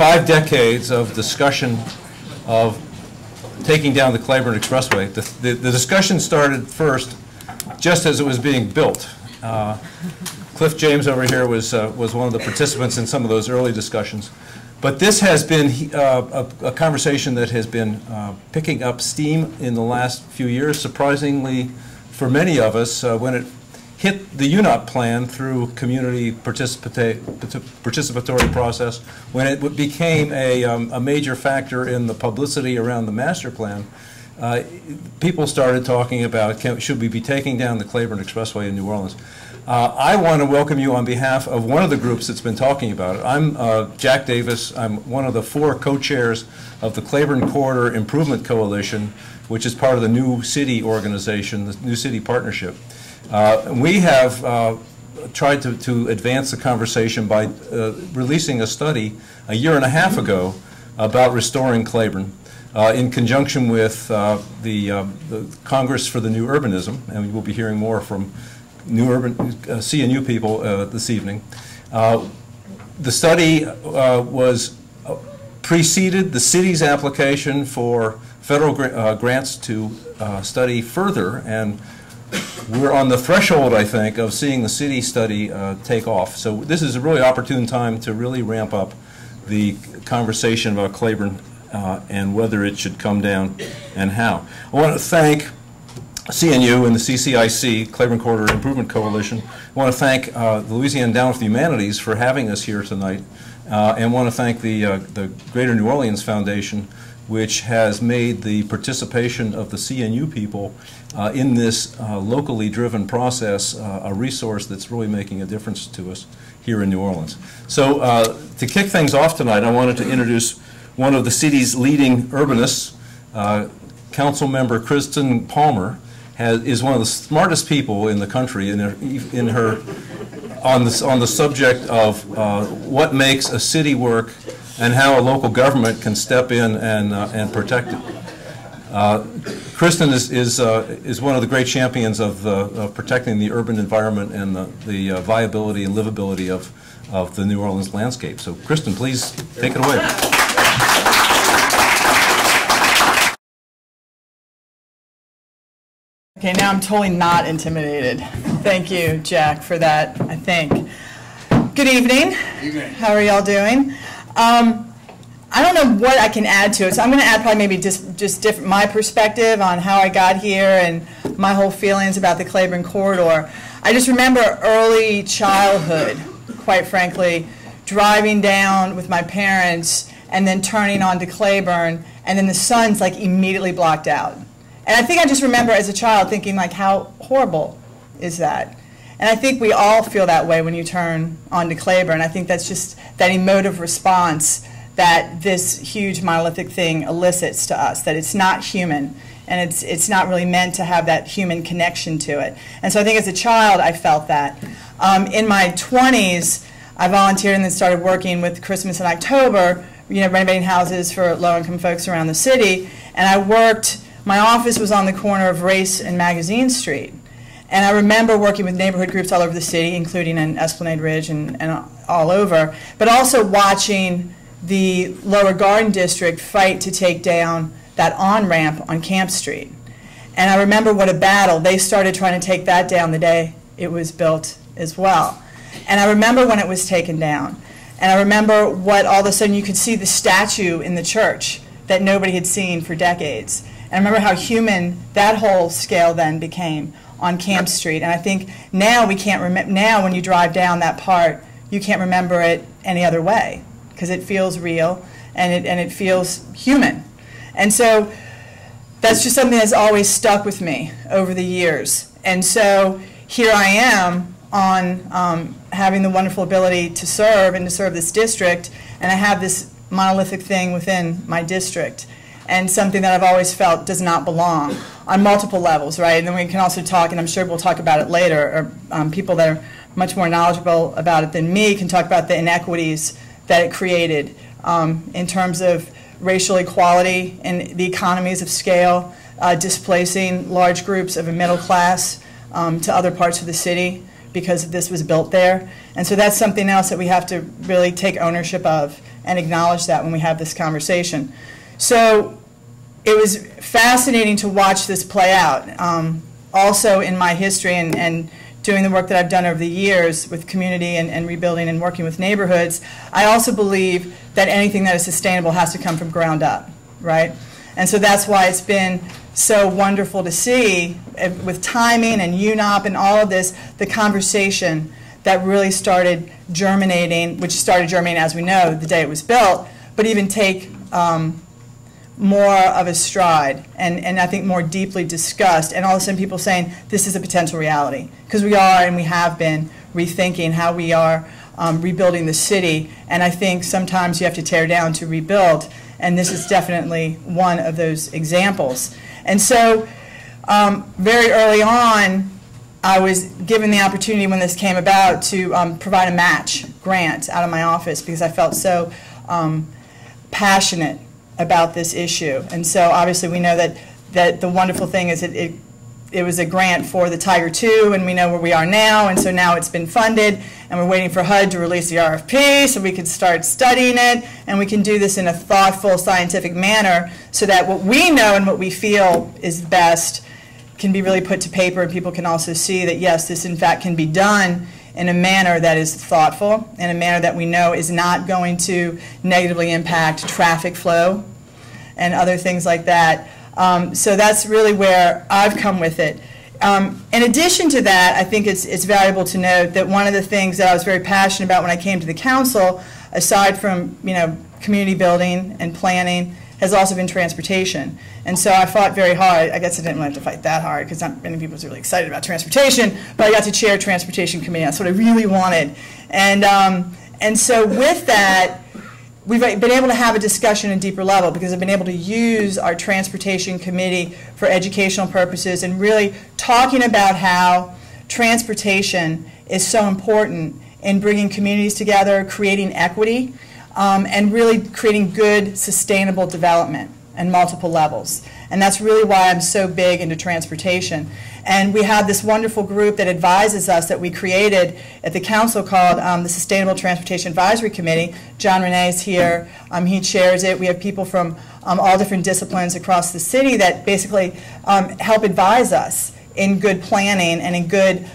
5 decades of discussion of taking down the Claiborne Expressway. The discussion started first just as it was being built. Cliff James over here was one of the participants in some of those early discussions. But this has been a conversation that has been picking up steam in the last few years, surprisingly for many of us, when it hit the UNOT plan through community participatory process, when it became a major factor in the publicity around the master plan. People started talking about, should we be taking down the Claiborne Expressway in New Orleans? I want to welcome you on behalf of one of the groups that's been talking about it. I'm Jack Davis. I'm one of the 4 co-chairs of the Claiborne Corridor Improvement Coalition, which is part of the New City organization, the New City Partnership. We have tried to advance the conversation by releasing a study a year and a half ago about restoring Claiborne in conjunction with the Congress for the New Urbanism, and we will be hearing more from CNU people this evening. The study preceded the city's application for federal grants to study further, and we're on the threshold, I think, of seeing the city study take off. So this is a really opportune time to really ramp up the conversation about Claiborne and whether it should come down and how. I want to thank CNU and the CCIC, Claiborne Corridor Improvement Coalition. I want to thank the Louisiana Endowment for the Humanities for having us here tonight, and want to thank the Greater New Orleans Foundation, which has made the participation of the CNU people in this locally driven process a resource that's really making a difference to us here in New Orleans. So to kick things off tonight, I wanted to introduce one of the city's leading urbanists, Council Member Kristin Palmer. Is one of the smartest people in the country on the subject of what makes a city work and how a local government can step in and protect it. Kristin is one of the great champions of protecting the urban environment and the viability and livability of the New Orleans landscape. So Kristin, please take it away. Okay, now I'm totally not intimidated. Thank you, Jack, for that, I think. Good evening. Good evening. How are y'all doing? I don't know what I can add to it, so I'm going to add probably maybe just different, my perspective on how I got here and my whole feelings about the Claiborne Corridor. I just remember early childhood, quite frankly, driving down with my parents and then turning onto Claiborne, and then the sun's like immediately blocked out. And I think I just remember as a child thinking, like, how horrible is that? And I think we all feel that way when you turn onto Claiborne. I think that's just that emotive response that this huge monolithic thing elicits to us, that it's not human, and it's not really meant to have that human connection to it. And so I think as a child I felt that. In my 20s, I volunteered and then started working with Christmas in October, renovating houses for low-income folks around the city. And I worked. My office was on the corner of Race and Magazine Street. And I remember working with neighborhood groups all over the city, including in Esplanade Ridge and all over, but also watching the Lower Garden District fight to take down that on-ramp on Camp Street. And I remember what a battle. They started trying to take that down the day it was built as well. And I remember when it was taken down. And I remember what all of a sudden you could see the statue in the church that nobody had seen for decades. And I remember how human that whole scale then became on Camp Street. And I think now we can't remember, now when you drive down that part, you can't remember it any other way, because it feels real and it feels human. And so that's just something that's always stuck with me over the years. And so here I am on having the wonderful ability to serve and to serve this district, and I have this monolithic thing within my district, and something that I've always felt does not belong on multiple levels, right? And then we can also talk, and I'm sure we'll talk about it later, or people that are much more knowledgeable about it than me can talk about the inequities that it created in terms of racial equality and the economies of scale, displacing large groups of a middle class to other parts of the city, because this was built there. And so that's something else that we have to really take ownership of and acknowledge that when we have this conversation. So it was fascinating to watch this play out. Also in my history and doing the work that I've done over the years with community and rebuilding and working with neighborhoods, I also believe that anything that is sustainable has to come from ground up, right? And so that's why it's been so wonderful to see with timing and UNOP and all of this, the conversation that really started germinating, which started germinating, as we know, the day it was built, but even take more of a stride and I think more deeply discussed, and all of a sudden people saying this is a potential reality, because we are and we have been rethinking how we are rebuilding the city, and I think sometimes you have to tear down to rebuild, and this is definitely one of those examples. And so very early on, I was given the opportunity when this came about to provide a match grant out of my office because I felt so passionate about this issue. And so obviously we know that the wonderful thing is it was a grant for the Tiger II, and we know where we are now, and so now it's been funded, and we're waiting for HUD to release the RFP so we can start studying it, and we can do this in a thoughtful, scientific manner so that what we know and what we feel is best can be really put to paper, and people can also see that, yes, this in fact can be done in a manner that is thoughtful, in a manner that we know is not going to negatively impact traffic flow and other things like that. So that's really where I've come with it. In addition to that, I think it's valuable to note that one of the things that I was very passionate about when I came to the council, aside from community building and planning, has also been transportation. And so I fought very hard. I guess I didn't really have to fight that hard because not many people are really excited about transportation, but I got to chair Transportation Committee. That's what I really wanted. And so with that, we've been able to have a discussion at a deeper level because I've been able to use our Transportation Committee for educational purposes and really talking about how transportation is so important in bringing communities together, creating equity, and really creating good, sustainable development and multiple levels. And that's really why I'm so big into transportation. And we have this wonderful group that advises us that we created at the council called the Sustainable Transportation Advisory Committee. John Renee is here. He chairs it. We have people from all different disciplines across the city that basically help advise us in good planning and in good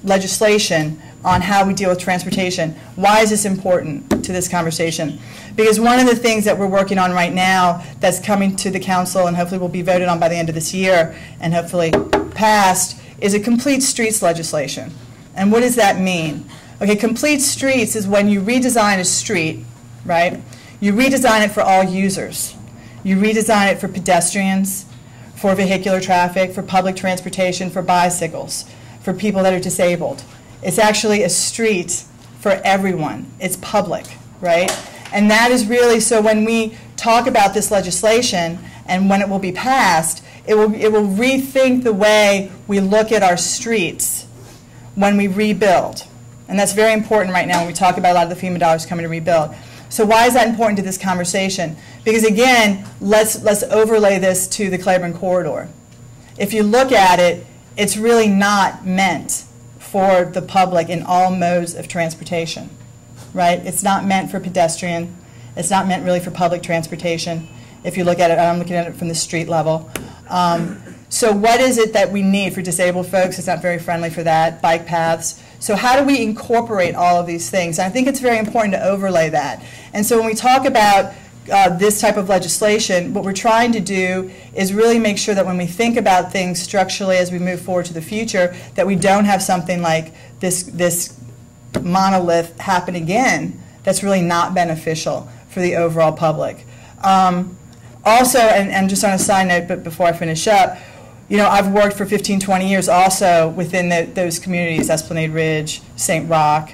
legislation on how we deal with transportation. Why is this important to this conversation? Because one of the things that we're working on right now that's coming to the council and hopefully will be voted on by the end of this year and hopefully passed is a complete streets legislation. And what does that mean? Okay, complete streets is when you redesign a street, right? You redesign it for all users. You redesign it for pedestrians, for vehicular traffic, for public transportation, for bicycles, for people that are disabled. It's actually a street for everyone. It's public, right? And that is really, so when we talk about this legislation and when it will be passed, it will rethink the way we look at our streets when we rebuild. And that's very important right now when we talk about a lot of the FEMA dollars coming to rebuild. So why is that important to this conversation? Because again, let's overlay this to the Claiborne Corridor. If you look at it, it's really not meant for the public in all modes of transportation, right? It's not meant for pedestrian. It's not meant really for public transportation. If you look at it, I'm looking at it from the street level. So what is it that we need for disabled folks? It's not very friendly for that. Bike paths. So how do we incorporate all of these things? And I think it's very important to overlay that. And so when we talk about this type of legislation, what we're trying to do is really make sure that when we think about things structurally as we move forward to the future, that we don't have something like this monolith happen again that's really not beneficial for the overall public. Also, and just on a side note, but before I finish up, I've worked for 15, 20 years also within those communities, Esplanade Ridge, St. Rock,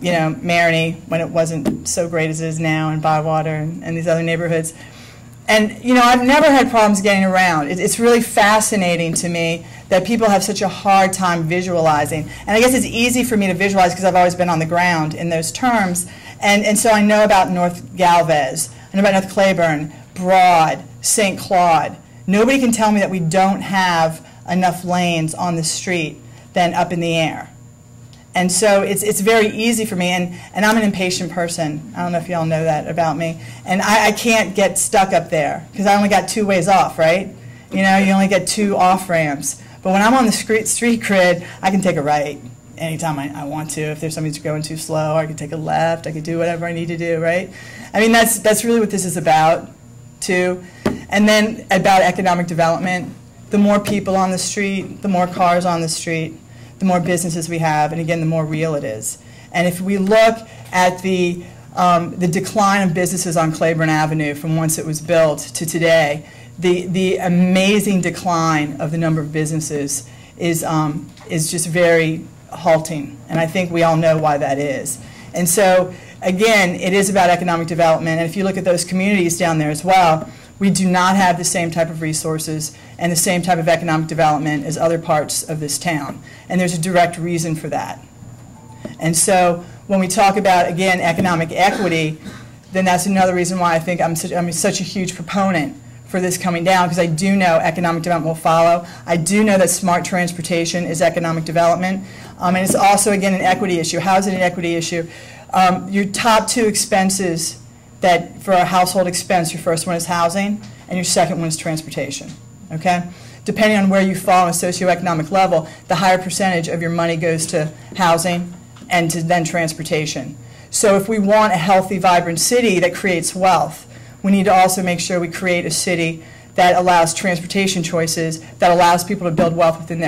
Marigny, when it wasn't so great as it is now, and Bywater and these other neighborhoods. And, I've never had problems getting around. It's really fascinating to me that people have such a hard time visualizing. And I guess it's easy for me to visualize because I've always been on the ground in those terms. And so I know about North Galvez, I know about North Claiborne, Broad, St. Claude. Nobody can tell me that we don't have enough lanes on the street than up in the air. And so it's very easy for me, and I'm an impatient person. I don't know if y'all know that about me. And I can't get stuck up there because I only got 2 ways off, right? You know, you only get 2 off ramps. But when I'm on the street grid, I can take a right anytime I want to. If there's somebody going too slow, I can take a left. I can do whatever I need to do, right? I mean, that's really what this is about, too. And then about economic development, the more people on the street, the more cars on the street, the more businesses we have, and again, the more real it is. And if we look at the decline of businesses on Claiborne Avenue from once it was built to today, the amazing decline of the number of businesses is just very halting, and I think we all know why that is. And so, again, it is about economic development, and if you look at those communities down there as well, we do not have the same type of resources and the same type of economic development as other parts of this town, and there's a direct reason for that. And so, when we talk about, again, economic equity, then that's another reason why I think I'm such a huge proponent for this coming down, because I do know economic development will follow. I do know that smart transportation is economic development. And it's also, again, an equity issue. How is it an equity issue? Your top 2 expenses that for a household expense, your first one is housing, and your second one is transportation, okay? Depending on where you fall on a socioeconomic level, the higher percentage of your money goes to housing and to then transportation. So if we want a healthy, vibrant city that creates wealth, we need to also make sure we create a city that allows transportation choices, that allows people to build wealth within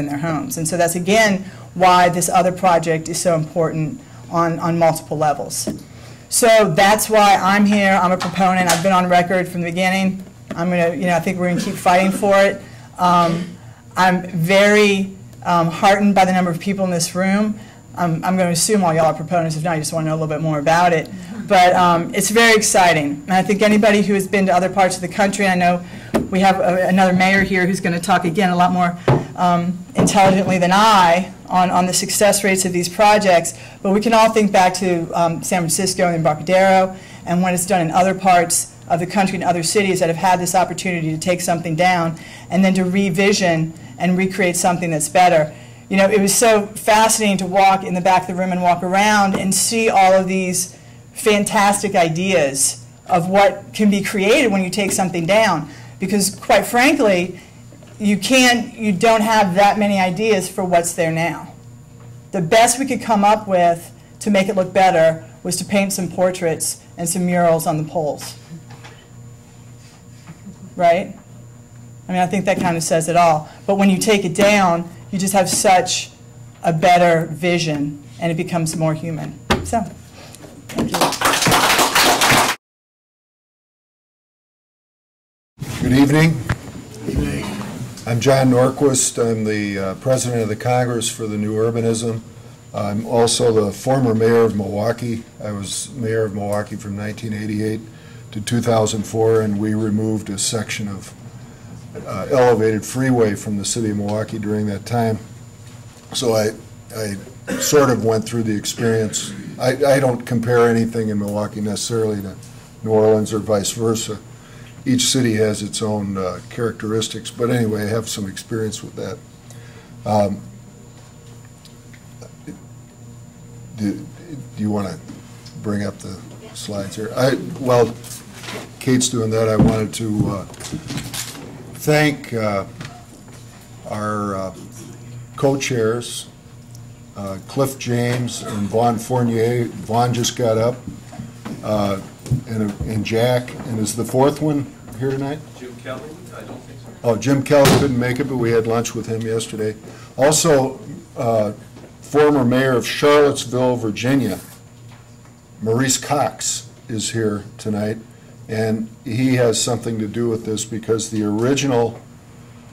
their homes. And so that's, again, why this other project is so important on multiple levels. So that's why I'm here. I'm a proponent. I've been on record from the beginning. I'm going to, I think we're going to keep fighting for it. I'm very heartened by the number of people in this room. I'm going to assume all y'all are proponents. If not, you just want to know a little bit more about it. But it's very exciting. And I think anybody who has been to other parts of the country, I know we have another mayor here who's going to talk again a lot more intelligently than I on the success rates of these projects. But we can all think back to San Francisco and Embarcadero and when it's done in other parts of the country and other cities that have had this opportunity to take something down and then to revision and recreate something that's better. You know, it was so fascinating to walk in the back of the room and walk around and see all of these fantastic ideas of what can be created when you take something down. Because quite frankly, you don't have that many ideas for what's there now. The best we could come up with to make it look better was to paint some portraits and some murals on the poles. Right? I mean, I think that kind of says it all. But when you take it down, you just have such a better vision, and it becomes more human. So, thank you. Good evening. I'm John Norquist. I'm the president of the Congress for the New Urbanism. I'm also the former mayor of Milwaukee. I was mayor of Milwaukee from 1988 to 2004, and we removed a section of elevated freeway from the city of Milwaukee during that time. So I sort of went through the experience. I don't compare anything in Milwaukee necessarily to New Orleans or vice versa. Each city has its own characteristics, but anyway, I have some experience with that. Do you want to bring up the slides here? While Kate's doing that, I wanted to thank our co-chairs, Cliff James and Vaughn Fournier. Vaughn just got up, and Jack, and is the fourth one here tonight? Jim Kelly? I don't think so. Oh, Jim Kelly couldn't make it, but we had lunch with him yesterday. Also, former mayor of Charlottesville, Virginia, Maurice Cox, is here tonight, and he has something to do with this because the original,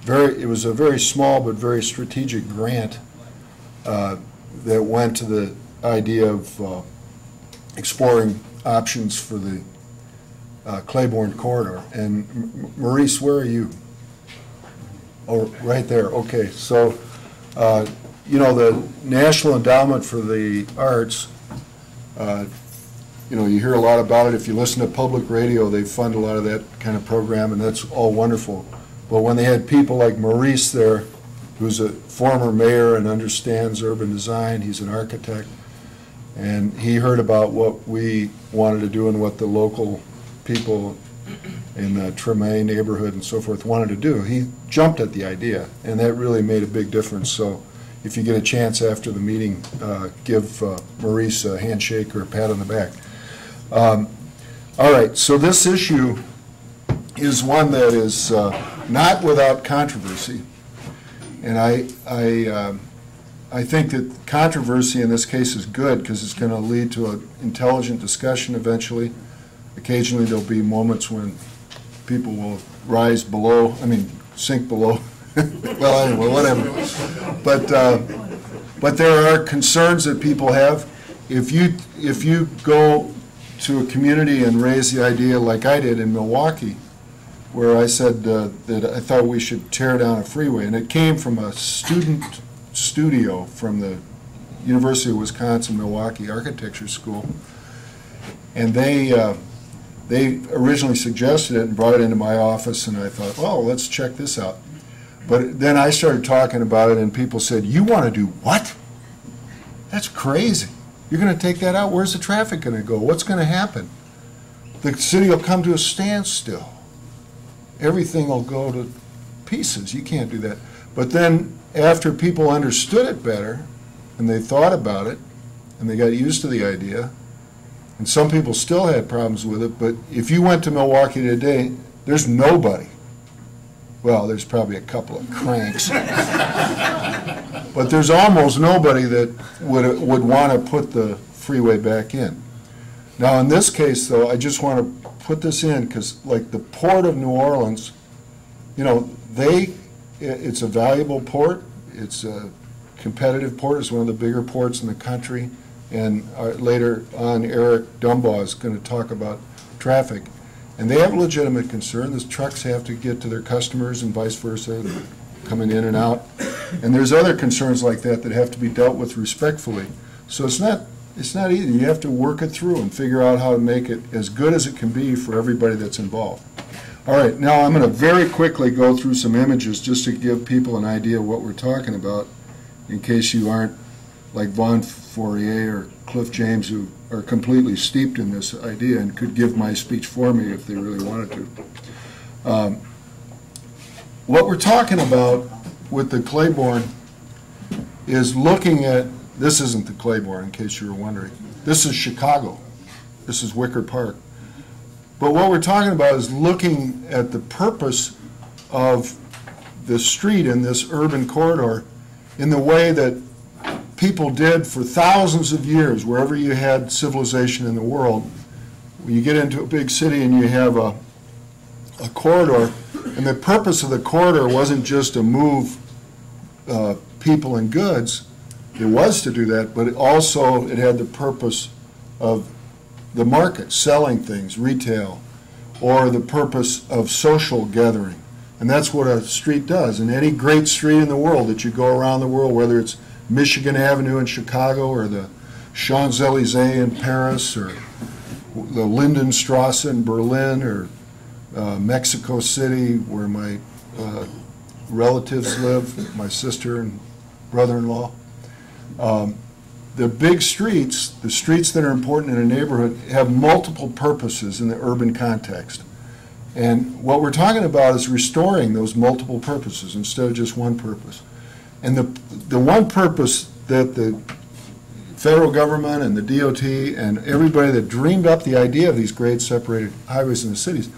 it was a very small but very strategic grant that went to the idea of exploring options for the Claiborne Corridor. And Maurice, where are you? Oh, right there. Okay, so you know, the National Endowment for the Arts, you know, you hear a lot about it. If you listen to public radio, they fund a lot of that kind of program, and that's all wonderful. But when they had people like Maurice there who's a former mayor and understands urban design. He's an architect. And he heard about what we wanted to do and what the local people in the Tremaine neighborhood and so forth wanted to do. He jumped at the idea, and that really made a big difference. So if you get a chance after the meeting, give Maurice a handshake or a pat on the back. All right, so this issue is one that is not without controversy. And I think that controversy in this case is good because it's going to lead to an intelligent discussion eventually. Occasionally there'll be moments when people will rise below, sink below. Well, anyway, whatever. But there are concerns that people have. If you go to a community and raise the idea like I did in Milwaukee, where I said that I thought we should tear down a freeway, and it came from a student studio from the University of Wisconsin-Milwaukee Architecture School, and they originally suggested it and brought it into my office, and I thought, oh, let's check this out. But then I started talking about it, and people said, you want to do what? That's crazy. You're going to take that out? Where's the traffic going to go? What's going to happen? The city will come to a standstill. Everything will go to pieces. You can't do that. But then after people understood it better, and they thought about it, and they got used to the idea, and some people still had problems with it, but if you went to Milwaukee today, there's nobody. Well, there's probably a couple of cranks. But there's almost nobody that would want to put the freeway back in. Now, in this case, though, I just want to put this in because, like the Port of New Orleans, it's a valuable port. It's a competitive port. It's one of the bigger ports in the country. And later on, Eric Dumbaugh is going to talk about traffic. And they have a legitimate concern. The trucks have to get to their customers and vice versa, coming in and out. And there's other concerns like that that have to be dealt with respectfully. So it's not easy. You have to work it through and figure out how to make it as good as it can be for everybody that's involved. All right, now I'm going to very quickly go through some images just to give people an idea of what we're talking about in case you aren't like Vaughn Fourier or Cliff James, who are completely steeped in this idea and could give my speech for me if they really wanted to. What we're talking about with the Claiborne is looking at, this isn't the Claiborne in case you were wondering, this is Chicago, this is Wicker Park. But what we're talking about is looking at the purpose of the street in this urban corridor in the way that people did for thousands of years, wherever you had civilization in the world. When you get into a big city and you have a corridor, and the purpose of the corridor wasn't just to move people and goods. It was to do that, but it had the purpose of the market, selling things, retail, or the purpose of social gathering. And that's what a street does. And any great street in the world that you go around the world, whether it's Michigan Avenue in Chicago or the Champs-Élysées in Paris or the Lindenstrasse in Berlin or Mexico City where my relatives live, my sister and brother-in-law. The big streets, the streets that are important in a neighborhood, have multiple purposes in the urban context. And what we're talking about is restoring those multiple purposes instead of just one purpose. And the one purpose that the federal government and the DOT and everybody that dreamed up the idea of these great separated highways in the cities,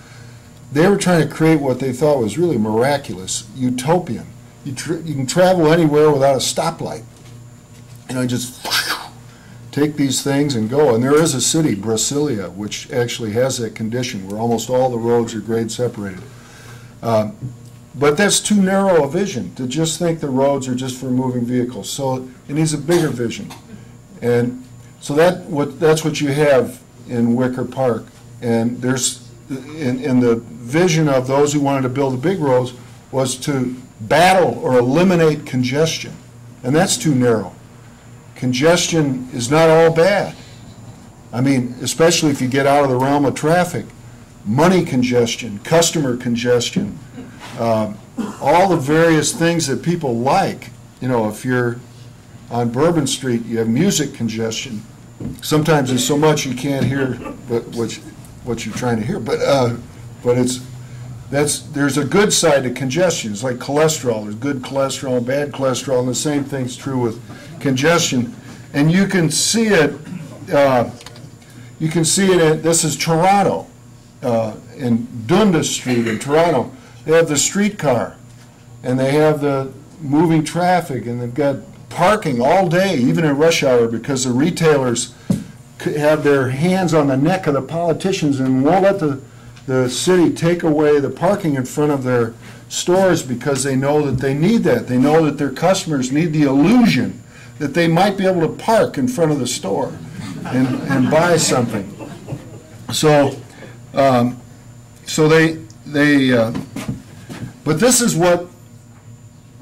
they were trying to create what they thought was really miraculous, utopian. You can travel anywhere without a stoplight. Just take these things and go. And there is a city, Brasilia, which actually has that condition where almost all the roads are grade separated. But that's too narrow a vision to just think the roads are just for moving vehicles. So it needs a bigger vision. And so that's what you have in Wicker Park. And there's in the vision of those who wanted to build the big roads was to battle or eliminate congestion. And that's too narrow. Congestion is not all bad. Especially if you get out of the realm of traffic. Money congestion, customer congestion, all the various things that people like. You know, if you're on Bourbon Street, you have music congestion. Sometimes there's so much you can't hear what you're trying to hear. But there's a good side to congestion. It's like cholesterol. There's good cholesterol and bad cholesterol, and the same thing's true with congestion. And you can see it. This is Toronto, in Dundas Street in Toronto. They have the streetcar, and they have the moving traffic, and they've got parking all day, even in rush hour, because the retailers have their hands on the neck of the politicians and won't let the city take away the parking in front of their stores because they know that they need that. They know that their customers need the illusion that they might be able to park in front of the store and buy something. So, but this is what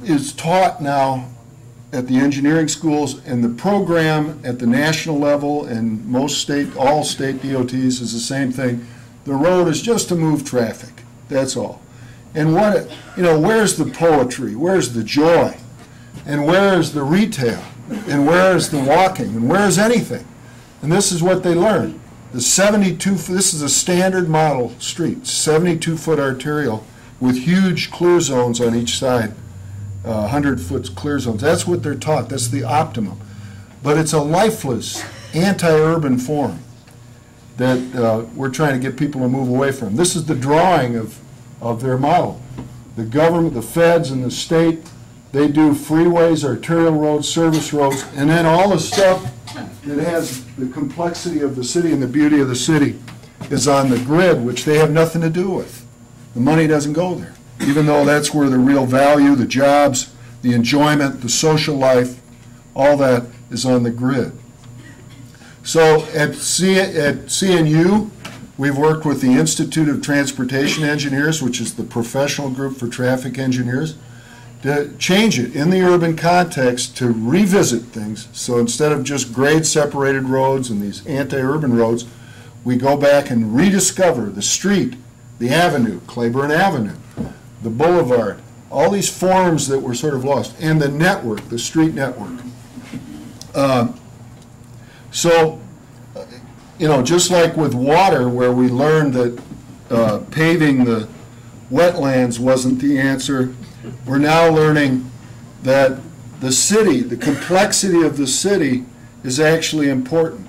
is taught now at the engineering schools, and the program at the national level and all state DOTs is the same thing. The road is just to move traffic, that's all. And where's the poetry? Where's the joy? And where is the retail? And where is the walking? And where is anything? And this is what they learn. This is a standard model street, 72-foot arterial with huge clear zones on each side. 100-foot clear zones. That's what they're taught. That's the optimum. But it's a lifeless, anti-urban form that we're trying to get people to move away from. This is the drawing of their model. The government, the feds, and the state, they do freeways, arterial roads, service roads, and then all the stuff that has the complexity of the city and the beauty of the city is on the grid, which they have nothing to do with. The money doesn't go there, even though that's where the real value, the jobs, the enjoyment, the social life, all that is on the grid. So at CNU, we've worked with the Institute of Transportation Engineers, which is the professional group for traffic engineers, to change it in the urban context to revisit things. So instead of just grade-separated roads and these anti-urban roads, we go back and rediscover the street, the avenue, Claiborne Avenue, the boulevard, all these forms that were sort of lost, and the network, the street network. Just like with water, where we learned that paving the wetlands wasn't the answer, we're now learning that the city, the complexity of the city is actually important.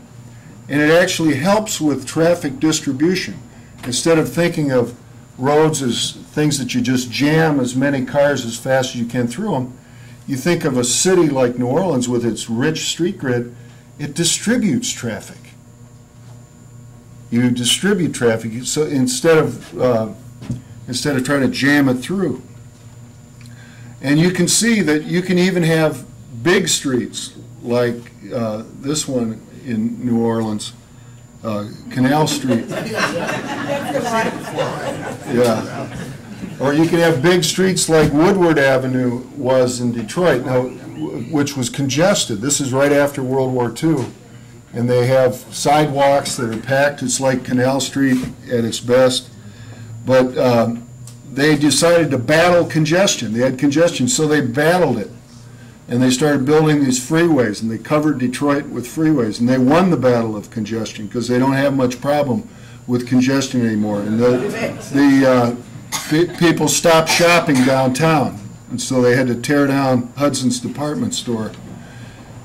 And it actually helps with traffic distribution. Instead of thinking of roads as things that you just jam as many cars as fast as you can through them, you think of a city like New Orleans with its rich street grid. It distributes traffic. You distribute traffic, so instead of trying to jam it through. And you can see that you can even have big streets like this one in New Orleans, Canal Street. Yeah. Or you can have big streets like Woodward Avenue was in Detroit, now, which was congested. This is right after World War II. And they have sidewalks that are packed. It's like Canal Street at its best. But they decided to battle congestion. They had congestion, so they battled it. And they started building these freeways, and they covered Detroit with freeways. And they won the battle of congestion because they don't have much problem with congestion anymore. And people stopped shopping downtown, and so they had to tear down Hudson's department store.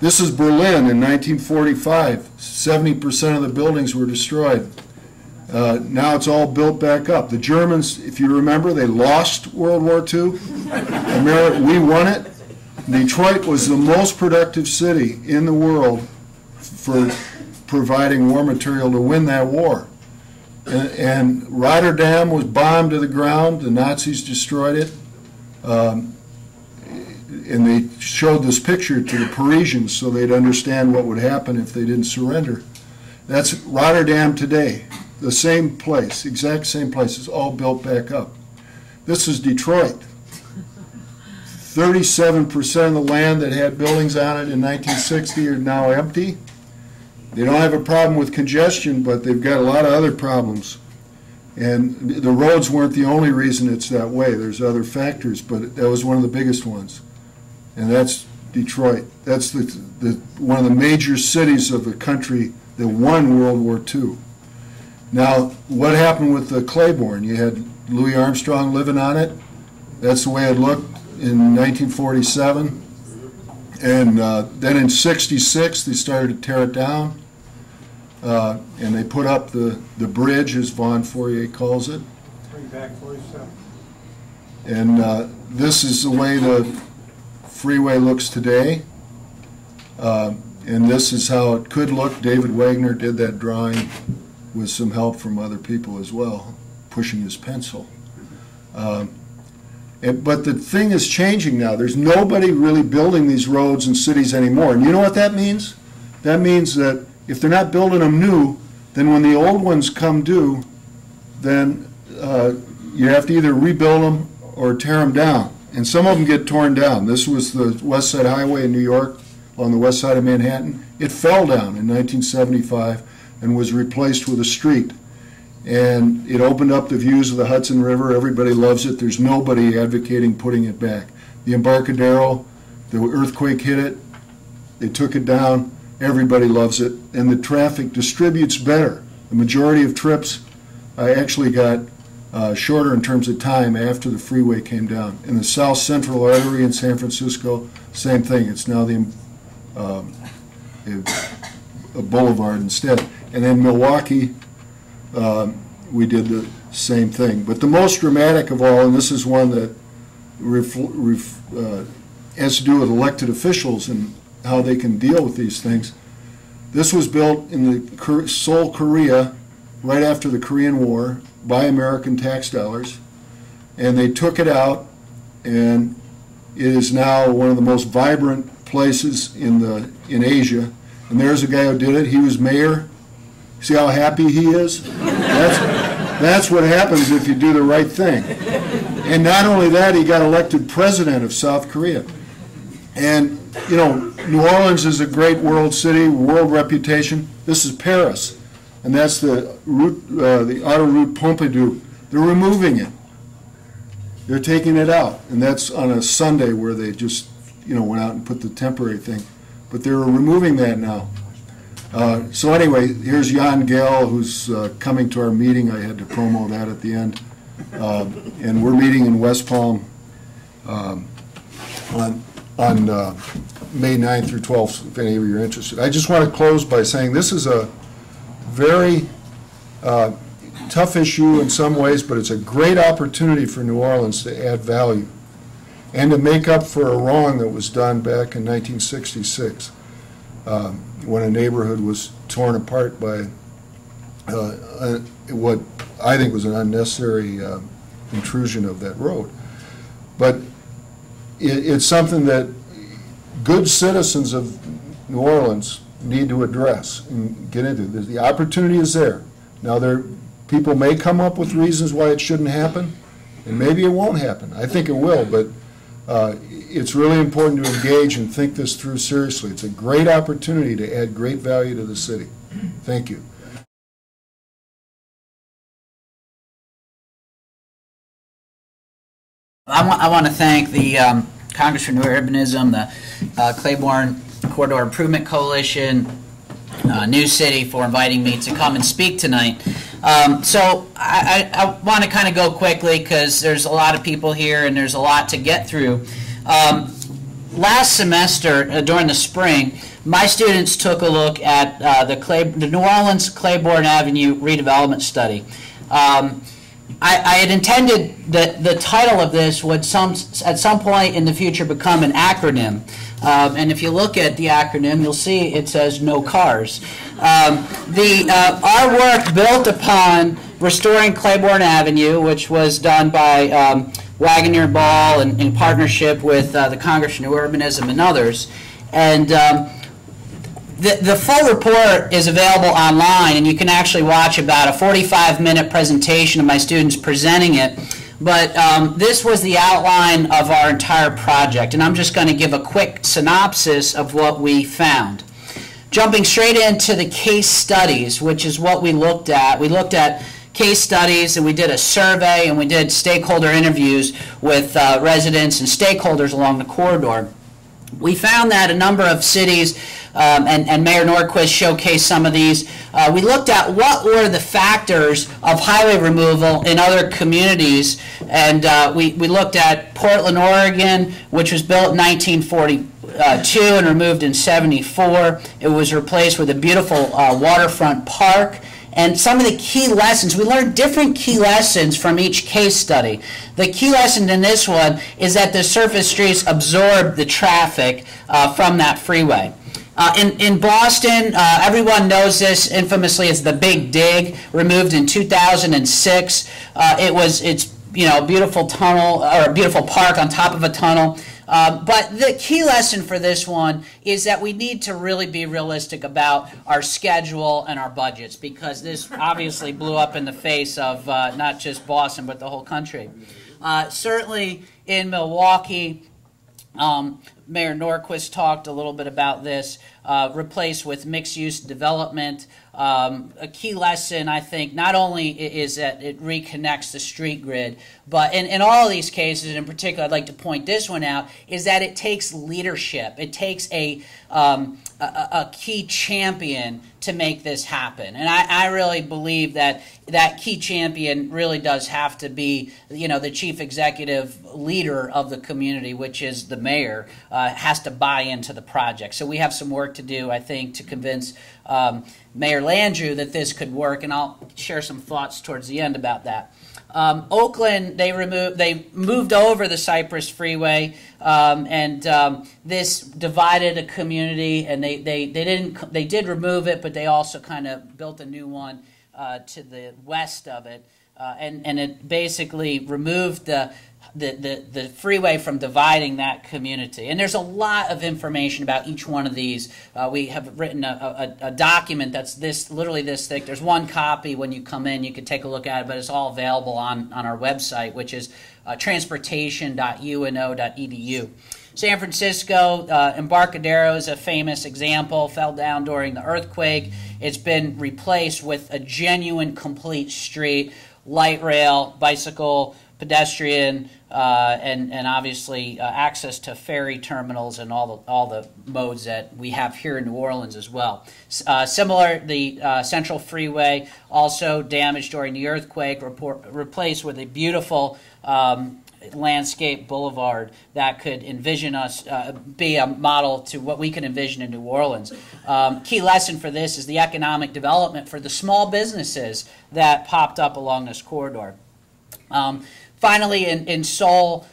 This is Berlin in 1945. 70% of the buildings were destroyed. Now it's all built back up. The Germans, if you remember, they lost World War II. We won it. Detroit was the most productive city in the world for providing war material to win that war. And Rotterdam was bombed to the ground. The Nazis destroyed it. And they showed this picture to the Parisians so they'd understand what would happen if they didn't surrender. That's Rotterdam today. The same place, exact same place. It's all built back up. This is Detroit. 37% of the land that had buildings on it in 1960 are now empty. They don't have a problem with congestion, but they've got a lot of other problems. And the roads weren't the only reason it's that way. There's other factors, but that was one of the biggest ones. And that's Detroit. That's one of the major cities of the country that won World War II. Now, what happened with the Claiborne? You had Louis Armstrong living on it. That's the way it looked in 1947. And then in 66, they started to tear it down. And they put up the bridge, as Vaughn Fourier calls it. Bring back 47. And this is the way the freeway looks today. And this is how it could look. David Wagner did that drawing with some help from other people as well, pushing his pencil. But the thing is changing now. There's nobody really building these roads in cities anymore. And you know what that means? That means that if they're not building them new, then when the old ones come due, then you have to either rebuild them or tear them down. And some of them get torn down. This was the West Side Highway in New York on the west side of Manhattan. It fell down in 1975 and was replaced with a street. And it opened up the views of the Hudson River. Everybody loves it. There's nobody advocating putting it back. The Embarcadero, the earthquake hit it. They took it down. Everybody loves it. And the traffic distributes better. The majority of trips actually got shorter in terms of time after the freeway came down. In the South Central Artery in San Francisco, same thing. It's now the a boulevard instead. And in Milwaukee, we did the same thing. But the most dramatic of all, and this is one that has to do with elected officials and how they can deal with these things. This was built in the Seoul, Korea, right after the Korean War by American tax dollars. And they took it out, and it is now one of the most vibrant places in Asia. And there's a guy who did it. He was mayor. See how happy he is? That's what happens if you do the right thing. And not only that, he got elected president of South Korea. And, you know, New Orleans is a great world city, world reputation. This is Paris. And that's the Autoroute Pompidou. They're removing it. They're taking it out. And that's on a Sunday where they just, you know, went out and put the temporary thing. But they're removing that now. So anyway, here's Jan Gell, who's coming to our meeting. I had to promo that at the end. And we're meeting in West Palm on May 9th through 12th, if any of you are interested. I just want to close by saying this is a very tough issue in some ways, but it's a great opportunity for New Orleans to add value and to make up for a wrong that was done back in 1966 when a neighborhood was torn apart by what I think was an unnecessary intrusion of that road. But it's something that good citizens of New Orleans need to address and get into. The opportunity is there. Now, people may come up with reasons why it shouldn't happen, and maybe it won't happen. I think it will, but it's really important to engage and think this through seriously. It's a great opportunity to add great value to the city. Thank you. I want to thank the Congress for New Urbanism, the Claiborne Corridor Improvement Coalition, New City for inviting me to come and speak tonight. So I want to kind of go quickly because there's a lot of people here and there's a lot to get through. Last semester, during the spring, my students took a look at the New Orleans Claiborne Avenue redevelopment study. I had intended that the title of this would at some point in the future become an acronym. And if you look at the acronym, you'll see it says no cars. Our work built upon restoring Claiborne Avenue, which was done by Wagoner Ball in partnership with the Congress for New Urbanism and others. And the full report is available online, and you can actually watch about a 45-minute presentation of my students presenting it. But this was the outline of our entire project, and I'm just going to give a quick synopsis of what we found. Jumping straight into the case studies, which is what we looked at case studies, and we did a survey, and we did stakeholder interviews with residents and stakeholders along the corridor. We found that a number of cities, and Mayor Norquist showcased some of these, we looked at what were the factors of highway removal in other communities, and we looked at Portland, Oregon, which was built in 1942 and removed in 74. It was replaced with a beautiful waterfront park. And some of the key lessons, we learned different key lessons from each case study. The key lesson in this one is that the surface streets absorb the traffic from that freeway. In Boston, everyone knows this infamously as the Big Dig, removed in 2006. It's a beautiful tunnel, or a beautiful park on top of a tunnel. But the key lesson for this one is that we need to really be realistic about our schedule and our budgets, because this obviously blew up in the face of not just Boston, but the whole country. Certainly in Milwaukee, Mayor Norquist talked a little bit about this, replaced with mixed-use development. A key lesson, I think, not only is that it reconnects the street grid, but in all of these cases, in particular, I'd like to point this one out, is that it takes leadership. It takes a key champion to make this happen. And I really believe that that key champion really does have to be, the chief executive leader of the community, which is the mayor, has to buy into the project. So we have some work to do, I think, to convince Mayor Landrieu that this could work, and I'll share some thoughts towards the end about that. Oakland, they moved over the Cypress Freeway, and this divided a community, and they did remove it, but they also kind of built a new one to the west of it, and it basically removed the freeway from dividing that community. And there's a lot of information about each one of these. We have written a document that's literally this thick. There's one copy when you come in. You can take a look at it, but it's all available on our website, which is transportation.uno.edu. San Francisco, Embarcadero is a famous example, fell down during the earthquake. It's been replaced with a genuine complete street, light rail, bicycle, pedestrian, and obviously access to ferry terminals and all the modes that we have here in New Orleans as well. Similar, the Central Freeway, also damaged during the earthquake, replaced with a beautiful landscape boulevard that could envision us, be a model to what we can envision in New Orleans. Key lesson for this is the economic development for the small businesses that popped up along this corridor. Finally, in Seoul,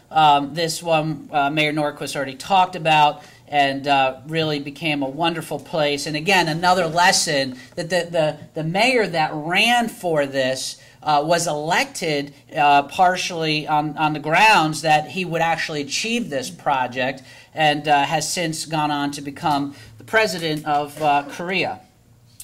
this one Mayor Norquist already talked about, and really became a wonderful place. And again, another lesson that the mayor that ran for this was elected partially on the grounds that he would actually achieve this project, and has since gone on to become the president of Korea.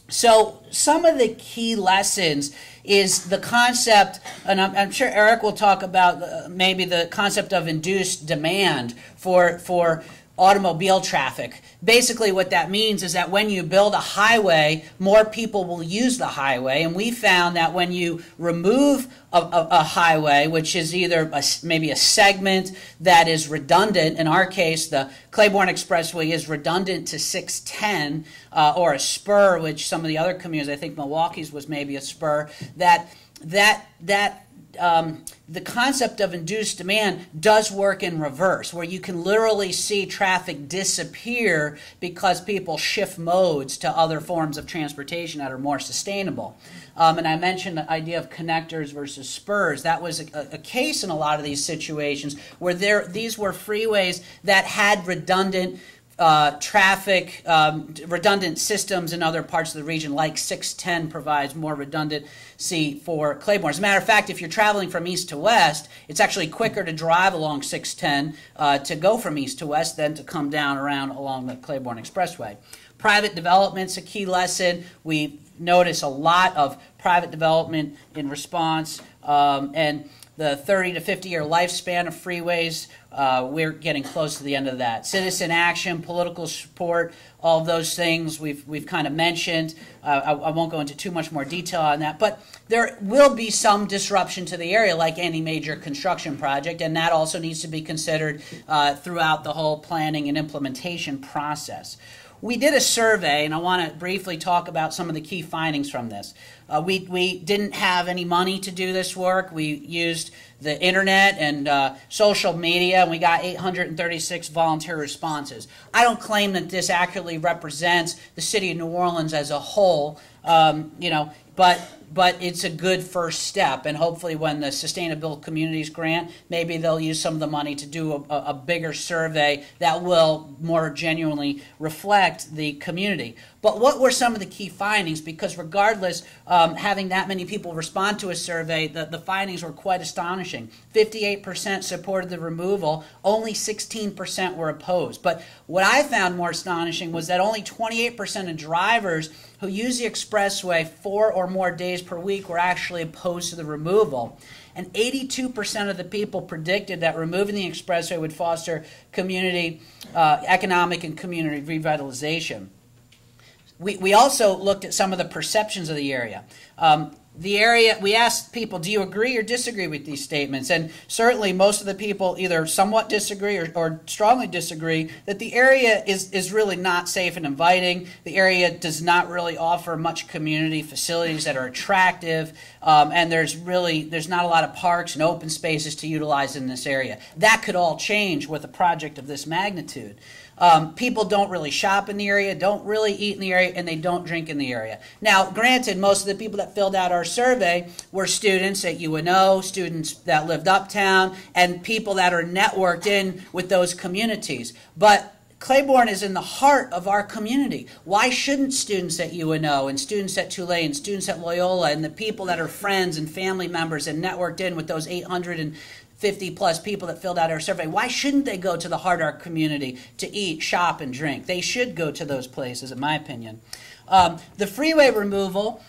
So some of the key lessons is the concept, and I'm sure Eric will talk about maybe the concept of induced demand for automobile traffic. Basically what that means is that when you build a highway, more people will use the highway, and we found that when you remove a highway, which is either maybe a segment that is redundant, in our case the Claiborne Expressway is redundant to 610, or a spur, which some of the other communities, I think Milwaukee's was maybe a spur, the concept of induced demand does work in reverse, where you can literally see traffic disappear because people shift modes to other forms of transportation that are more sustainable. And I mentioned the idea of connectors versus spurs. That was a case in a lot of these situations where these were freeways that had redundant traffic, redundant systems in other parts of the region, like 610 provides more redundancy for Claiborne. As a matter of fact, if you're traveling from east to west, it's actually quicker to drive along 610 to go from east to west than to come down around along the Claiborne Expressway. Private development's a key lesson. We notice a lot of private development in response And the 30 to 50-year lifespan of freeways, we're getting close to the end of that. Citizen action, political support, all of those things we've kind of mentioned. I won't go into too much more detail on that, but there will be some disruption to the area like any major construction project, and that also needs to be considered throughout the whole planning and implementation process. We did a survey, and I want to briefly talk about some of the key findings from this. We didn't have any money to do this work. We used the internet and social media, and we got 836 volunteer responses. I don't claim that this accurately represents the city of New Orleans as a whole, but it's a good first step, and hopefully when the Sustainable Communities grant, maybe they'll use some of the money to do a bigger survey that will more genuinely reflect the community. But what were some of the key findings? Because regardless, having that many people respond to a survey, the findings were quite astonishing. 58% supported the removal, only 16% were opposed. But what I found more astonishing was that only 28% of drivers who use the expressway 4 or more days per week were actually opposed to the removal. And 82% of the people predicted that removing the expressway would foster community, economic and community revitalization. We also looked at some of the perceptions of the area. We asked people, do you agree or disagree with these statements? And certainly most of the people either somewhat disagree or strongly disagree that the area is really not safe and inviting. The area does not really offer much community facilities that are attractive, and there's not a lot of parks and open spaces to utilize in this area. That could all change with a project of this magnitude. People don't really shop in the area, don't really eat in the area, and they don't drink in the area. Now, granted, most of the people that filled out our survey were students at UNO, students that lived uptown, and people that are networked in with those communities. But Claiborne is in the heart of our community. Why shouldn't students at UNO and students at Tulane, students at Loyola, and the people that are friends and family members and networked in with those 850 plus people that filled out our survey, why shouldn't they go to the heart of our community to eat, shop, and drink? They should go to those places, in my opinion. The freeway removal,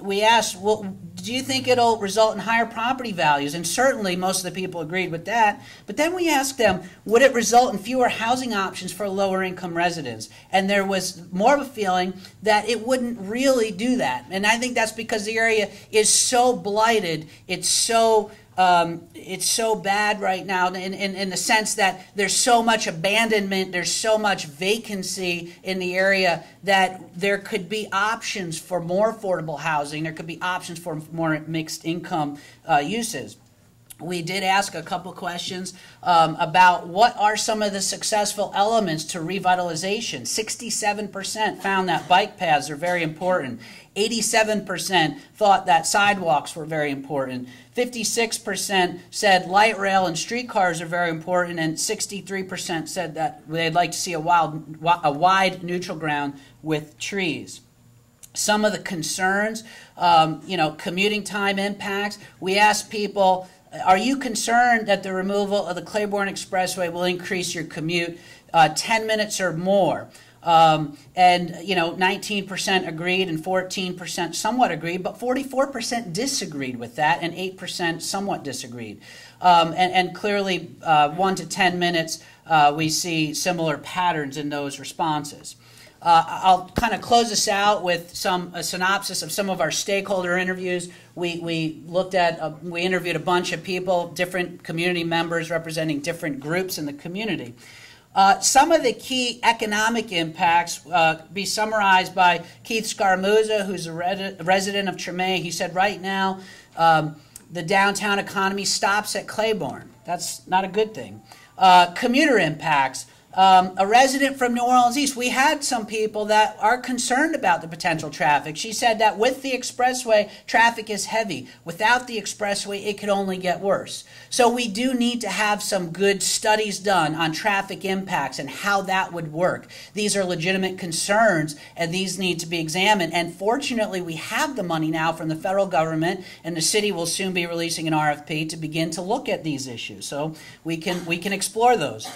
we asked, well, do you think it'll result in higher property values? And certainly most of the people agreed with that. But then we asked them, would it result in fewer housing options for lower income residents? And there was more of a feeling that it wouldn't really do that. And I think that's because the area is so blighted, it's so bad right now in the sense that there's so much abandonment, there's so much vacancy in the area that there could be options for more affordable housing, there could be options for more mixed income uses. We did ask a couple questions about what are some of the successful elements to revitalization. 67% found that bike paths are very important. 87% thought that sidewalks were very important. 56% said light rail and streetcars are very important, and 63% said that they'd like to see a wide neutral ground with trees. Some of the concerns, commuting time impacts. We asked people, are you concerned that the removal of the Claiborne Expressway will increase your commute 10 minutes or more? And 19% agreed and 14% somewhat agreed, but 44% disagreed with that and 8% somewhat disagreed. And clearly 1 to 10 minutes, we see similar patterns in those responses. I'll kind of close this out with a synopsis of some of our stakeholder interviews. We interviewed a bunch of people, different community members representing different groups in the community. Some of the key economic impacts be summarized by Keith Scaramuza, who's a resident of Treme. He said right now the downtown economy stops at Claiborne. That's not a good thing. Commuter impacts. A resident from New Orleans East, we had some people that are concerned about the potential traffic. She said that with the expressway, traffic is heavy. Without the expressway, it could only get worse. So we do need to have some good studies done on traffic impacts and how that would work. These are legitimate concerns, and these need to be examined. And fortunately, we have the money now from the federal government, and the city will soon be releasing an RFP to begin to look at these issues. So we can explore those.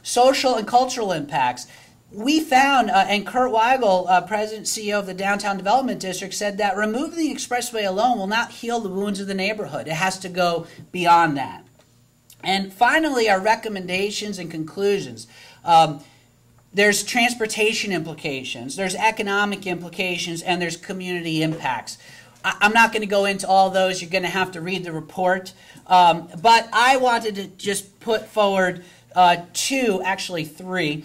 Social and cultural impacts. we found, and Kurt Weigel, President and CEO of the Downtown Development District, said that removing the expressway alone will not heal the wounds of the neighborhood. It has to go beyond that. And finally, our recommendations and conclusions. There's transportation implications, there's economic implications, and there's community impacts. I'm not going to go into all those. You're going to have to read the report. But I wanted to just put forward two, actually three,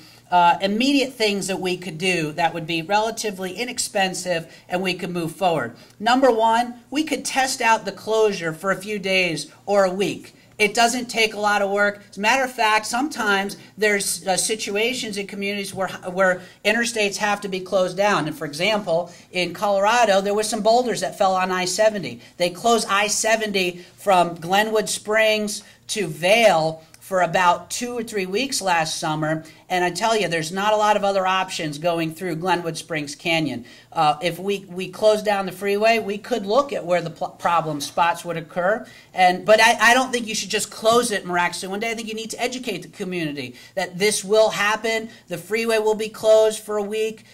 immediate things that we could do that would be relatively inexpensive and we could move forward. Number one, we could test out the closure for a few days or a week. It doesn't take a lot of work. As a matter of fact, sometimes there's situations in communities where interstates have to be closed down. And for example, in Colorado, there was some boulders that fell on I-70. They closed I-70 from Glenwood Springs to Vail for about 2 or 3 weeks last summer, and I tell you, there's not a lot of other options going through Glenwood Springs Canyon. If we close down the freeway, we could look at where the problem spots would occur, but I don't think you should just close it miraculously one day. I think you need to educate the community that this will happen, the freeway will be closed for a week,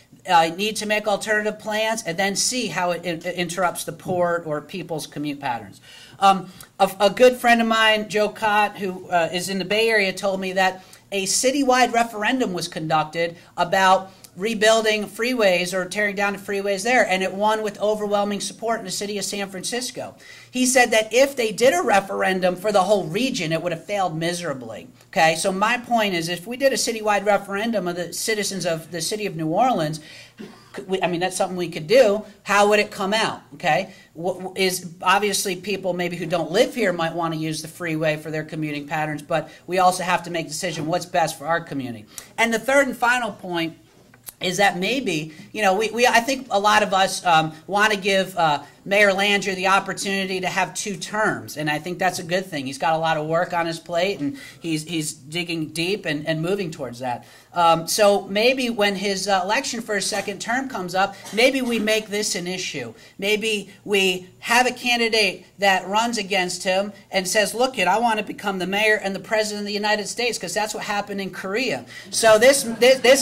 need to make alternative plans, and then see how it interrupts the port or people's commute patterns. A good friend of mine, Joe Cott, who is in the Bay Area, told me that a citywide referendum was conducted about rebuilding freeways or tearing down the freeways there, and it won with overwhelming support in the city of San Francisco. He said that if they did a referendum for the whole region, it would have failed miserably. Okay, so my point is, if we did a citywide referendum of the citizens of the city of New Orleans, I mean, that's something we could do. How would it come out? Okay, is obviously people maybe who don't live here might want to use the freeway for their commuting patterns, but we also have to make a decision what's best for our community. And the third and final point is that maybe, you know, I think a lot of us want to give Mayor Landrieu the opportunity to have 2 terms, and I think that's a good thing. He's got a lot of work on his plate, and he's digging deep and moving towards that. So maybe when his election for his second term comes up, maybe we make this an issue. Maybe we have a candidate that runs against him and says, look, I want to become the mayor and the president of the United States, because that's what happened in Korea. So this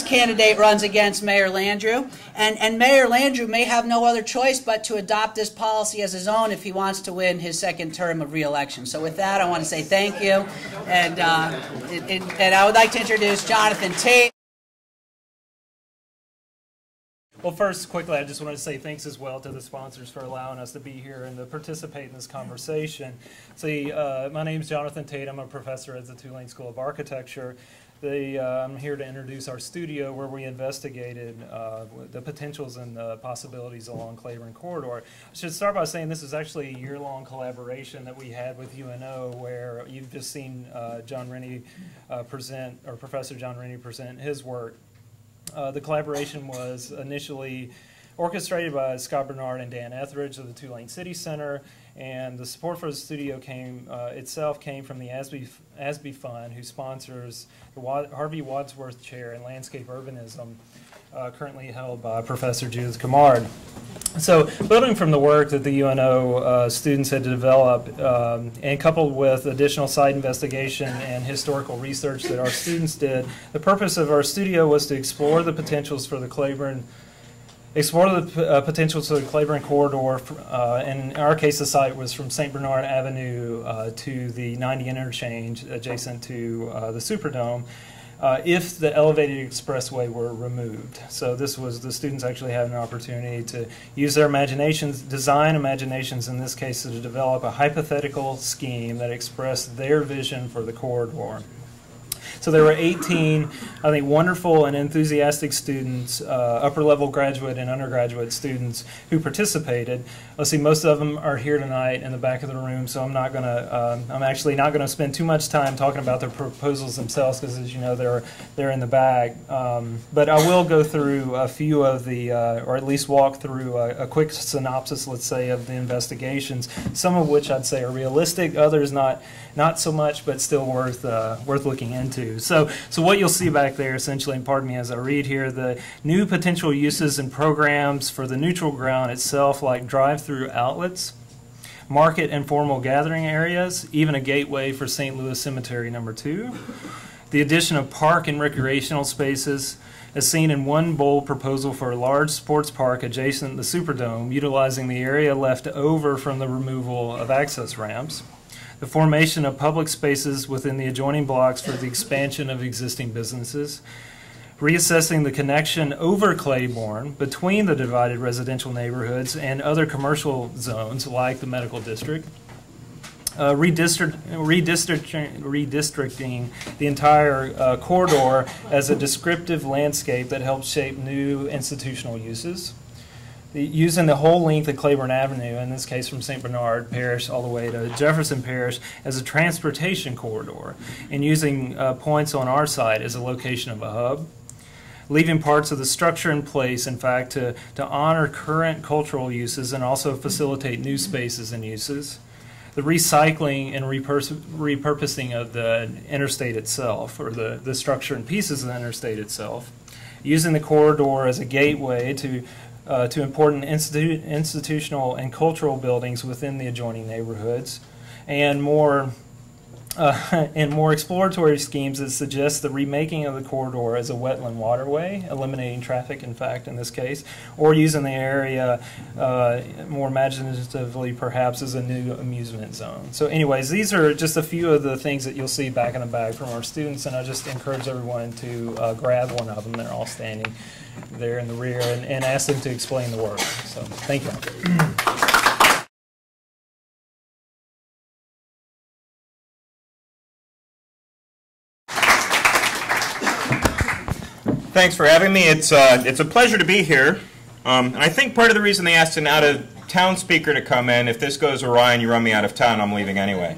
candidate runs against Mayor Landrieu, and Mayor Landrieu may have no other choice but to adopt this policy as his own if he wants to win his second term of re-election. So with that, I want to say thank you, and I would like to introduce Jonathan Tate. Well, first, quickly, I just wanted to say thanks as well to the sponsors for allowing us to be here and to participate in this conversation. See, my name is Jonathan Tate. I'm a professor at the Tulane School of Architecture. I'm here to introduce our studio where we investigated the potentials and the possibilities along Claiborne Corridor. I should start by saying this is actually a year-long collaboration that we had with UNO, where you've just seen John Rennie present, or Professor John Rennie present his work. The collaboration was initially orchestrated by Scott Bernard and Dan Etheridge of the Tulane City Center, and the support for the studio came from the ASBE Fund, who sponsors the Harvey Wadsworth Chair in Landscape Urbanism, currently held by Professor Judith Camard. So, building from the work that the UNO students had developed, and coupled with additional site investigation and historical research that our students did, the purpose of our studio was to explore the potentials for the Claiborne Corridor. And in our case, the site was from St. Bernard Avenue to the 90 interchange adjacent to the Superdome, if the elevated expressway were removed. So this was the students actually had an opportunity to use their imaginations, design imaginations in this case, to develop a hypothetical scheme that expressed their vision for the corridor. So there were 18, I think, wonderful and enthusiastic students, upper-level graduate and undergraduate students who participated. Let's see, most of them are here tonight in the back of the room, so I'm actually not going to spend too much time talking about their proposals themselves, because, as you know, they're in the bag. But I will go through a few of the, or at least walk through a quick synopsis, let's say, of the investigations. Some of which I'd say are realistic, others not so much, but still worth looking into. So what you'll see back there, essentially, and pardon me as I read here, the new potential uses and programs for the neutral ground itself, like drive-through outlets, market and formal gathering areas, even a gateway for St. Louis Cemetery No. 2. The addition of park and recreational spaces, as seen in one bold proposal for a large sports park adjacent to the Superdome, utilizing the area left over from the removal of access ramps. The formation of public spaces within the adjoining blocks for the expansion of existing businesses. Reassessing the connection over Claiborne between the divided residential neighborhoods and other commercial zones like the medical district. Redistricting the entire corridor as a descriptive landscape that helps shape new institutional uses. Using the whole length of Claiborne Avenue, in this case from St. Bernard Parish all the way to Jefferson Parish, as a transportation corridor, and using points on our side as a location of a hub. Leaving parts of the structure in place, in fact, to honor current cultural uses and also facilitate new spaces and uses. The recycling and repurposing of the interstate itself, or the structure and pieces of the interstate itself. Using the corridor as a gateway to important institutional and cultural buildings within the adjoining neighborhoods, and more exploratory schemes that suggest the remaking of the corridor as a wetland waterway, eliminating traffic, in fact, in this case, or using the area more imaginatively, perhaps, as a new amusement zone. So anyways, these are just a few of the things that you'll see back in the bag from our students, and I just encourage everyone to grab one of them. They're all standing there in the rear, and ask them to explain the work. So thank you. Thanks for having me. It's a pleasure to be here. And I think part of the reason they asked an out-of-town speaker to come in, if this goes awry and you run me out of town, I'm leaving anyway.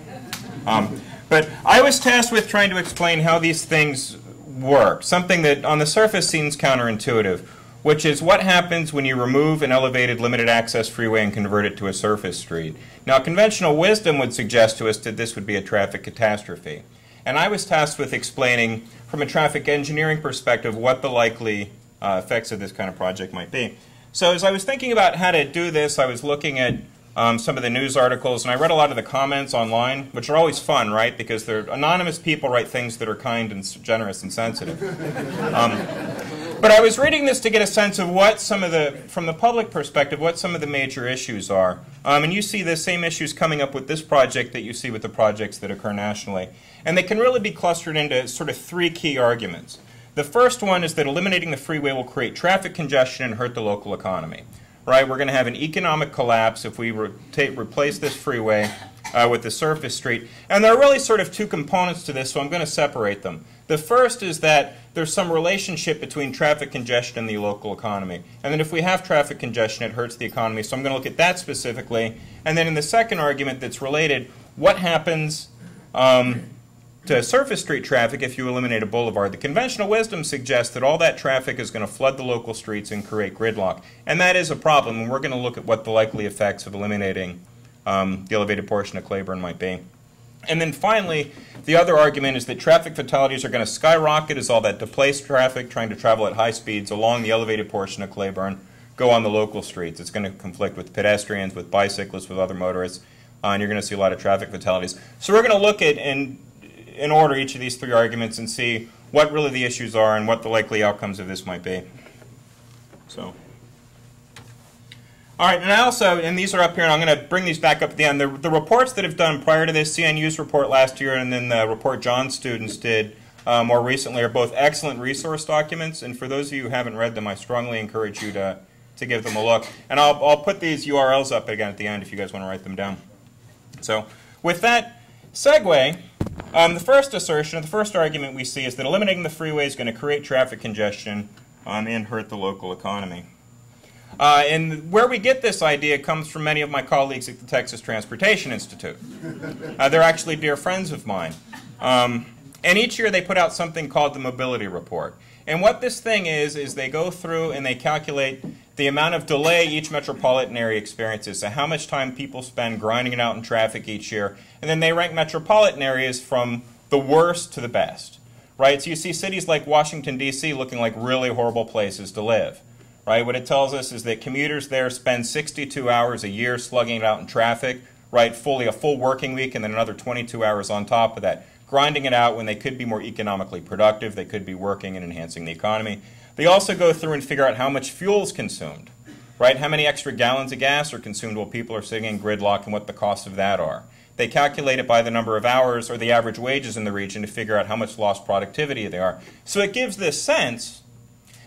But I was tasked with trying to explain how these things work, something that on the surface seems counterintuitive, which is what happens when you remove an elevated limited access freeway and convert it to a surface street. Now, conventional wisdom would suggest to us that this would be a traffic catastrophe. And I was tasked with explaining, from a traffic engineering perspective, what the likely effects of this kind of project might be. So as I was thinking about how to do this, I was looking at some of the news articles, and I read a lot of the comments online, which are always fun, right? Because they're anonymous people write things that are kind and generous and sensitive. But I was reading this to get a sense of what some of the, from the public perspective, what some of the major issues are. And you see the same issues coming up with this project that you see with the projects that occur nationally. And they can really be clustered into sort of three key arguments. The first one is that eliminating the freeway will create traffic congestion and hurt the local economy. Right? We're going to have an economic collapse if we replace this freeway with the surface street. And there are really sort of two components to this, so I'm going to separate them. The first is that there's some relationship between traffic congestion and the local economy. And then if we have traffic congestion, it hurts the economy. So I'm going to look at that specifically. And then in the second argument that's related, what happens to surface street traffic if you eliminate a boulevard? The conventional wisdom suggests that all that traffic is going to flood the local streets and create gridlock. And that is a problem, and we're going to look at what the likely effects of eliminating the elevated portion of Claiborne might be. And then finally, the other argument is that traffic fatalities are going to skyrocket as all that displaced traffic trying to travel at high speeds along the elevated portion of Claiborne go on the local streets. It's going to conflict with pedestrians, with bicyclists, with other motorists, and you're going to see a lot of traffic fatalities. So we're going to look at, in order, each of these three arguments and see what really the issues are and what the likely outcomes of this might be. So, all right, and I also, and these are up here, and I'm going to bring these back up at the end. The reports that have done prior to this, CNU's report last year and then the report John's students did more recently, are both excellent resource documents. And for those of you who haven't read them, I strongly encourage you to give them a look. And I'll put these URLs up again at the end if you guys want to write them down. So with that segue, the first assertion, or the first argument we see is that eliminating the freeway is going to create traffic congestion and hurt the local economy. And where we get this idea comes from many of my colleagues at the Texas Transportation Institute. They're actually dear friends of mine. And each year they put out something called the Mobility Report. And what this thing is they go through and they calculate the amount of delay each metropolitan area experiences, so how much time people spend grinding it out in traffic each year. And then they rank metropolitan areas from the worst to the best. Right? So you see cities like Washington, D.C. looking like really horrible places to live. Right? What it tells us is that commuters there spend 62 hours a year slugging it out in traffic right? A full working week and then another 22 hours on top of that, grinding it out when they could be more economically productive, they could be working and enhancing the economy. They also go through and figure out how much fuel is consumed, right? How many extra gallons of gas are consumed while people are sitting in gridlock and what the costs of that are. They calculate it by the number of hours or the average wages in the region to figure out how much lost productivity they are. So it gives this sense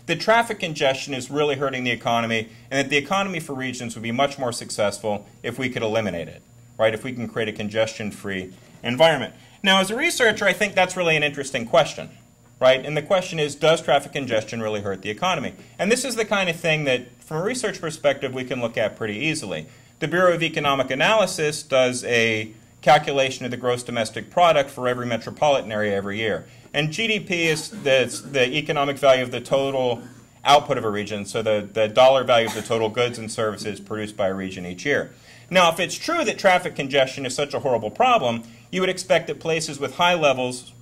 that traffic congestion is really hurting the economy and that the economy for regions would be much more successful if we could eliminate it, right? If we can create a congestion-free environment. Now, as a researcher, I think that's really an interesting question, right? And the question is, does traffic congestion really hurt the economy? And this is the kind of thing that, from a research perspective, we can look at pretty easily. The Bureau of Economic Analysis does a calculation of the gross domestic product for every metropolitan area every year. And GDP is the economic value of the total output of a region, so the dollar value of the total goods and services produced by a region each year. Now, if it's true that traffic congestion is such a horrible problem, you would expect that places with high levels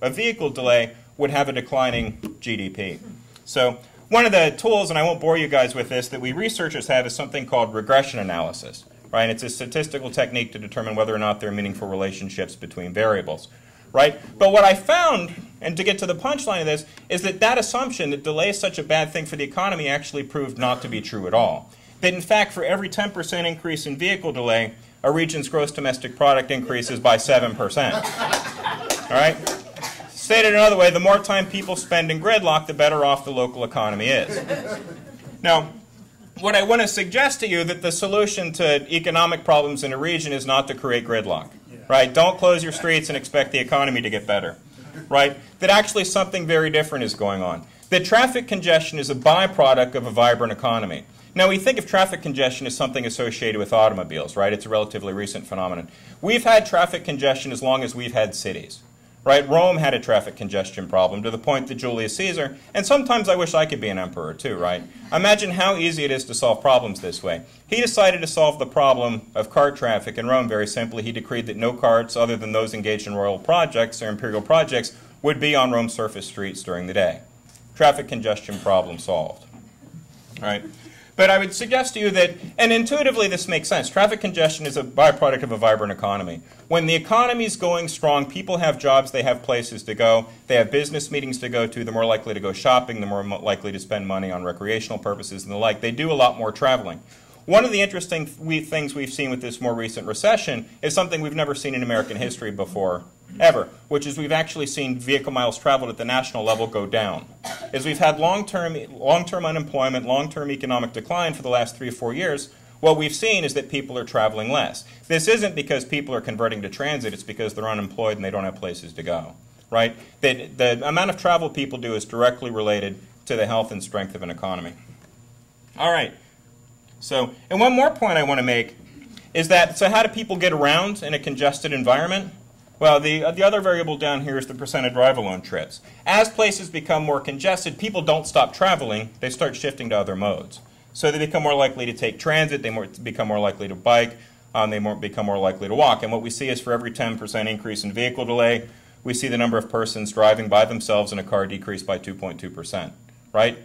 of vehicle delay would have a declining GDP. So one of the tools, and I won't bore you guys with this, that we researchers have is something called regression analysis, right? It's a statistical technique to determine whether or not there are meaningful relationships between variables, right? But what I found, and to get to the punchline of this, is that that assumption that delay is such a bad thing for the economy actually proved not to be true at all. That in fact, for every 10% increase in vehicle delay, a region's gross domestic product increases by 7%. All right? Stated another way, the more time people spend in gridlock, the better off the local economy is. Now, what I want to suggest to you that the solution to economic problems in a region is not to create gridlock, right? Don't close your streets and expect the economy to get better, right? That actually something very different is going on. That traffic congestion is a byproduct of a vibrant economy. Now, we think of traffic congestion as something associated with automobiles, right? It's a relatively recent phenomenon. We've had traffic congestion as long as we've had cities, right? Rome had a traffic congestion problem to the point that Julius Caesar, and sometimes I wish I could be an emperor too, right? Imagine how easy it is to solve problems this way. He decided to solve the problem of cart traffic in Rome very simply. He decreed that no carts other than those engaged in royal projects or imperial projects would be on Rome's surface streets during the day. Traffic congestion problem solved, right? But I would suggest to you that, and intuitively this makes sense, traffic congestion is a byproduct of a vibrant economy. When the economy is going strong, people have jobs, they have places to go, they have business meetings to go to, they're more likely to go shopping, they're more likely to spend money on recreational purposes and the like. They do a lot more traveling. One of the interesting things we've seen with this more recent recession is something we've never seen in American history before, ever, which is we've actually seen vehicle miles traveled at the national level go down. As we've had long-term unemployment, long-term economic decline for the last 3 or 4 years, what we've seen is that people are traveling less. This isn't because people are converting to transit, it's because they're unemployed and they don't have places to go, right? The amount of travel people do is directly related to the health and strength of an economy. All right. So, and one more point I want to make is that, so how do people get around in a congested environment? Well, the other variable down here is the percent of drive-alone trips. As places become more congested, people don't stop traveling, they start shifting to other modes. So they become more likely to take transit, they become more likely to bike, they become more likely to walk. And what we see is for every 10% increase in vehicle delay, we see the number of persons driving by themselves in a car decrease by 2.2%, right?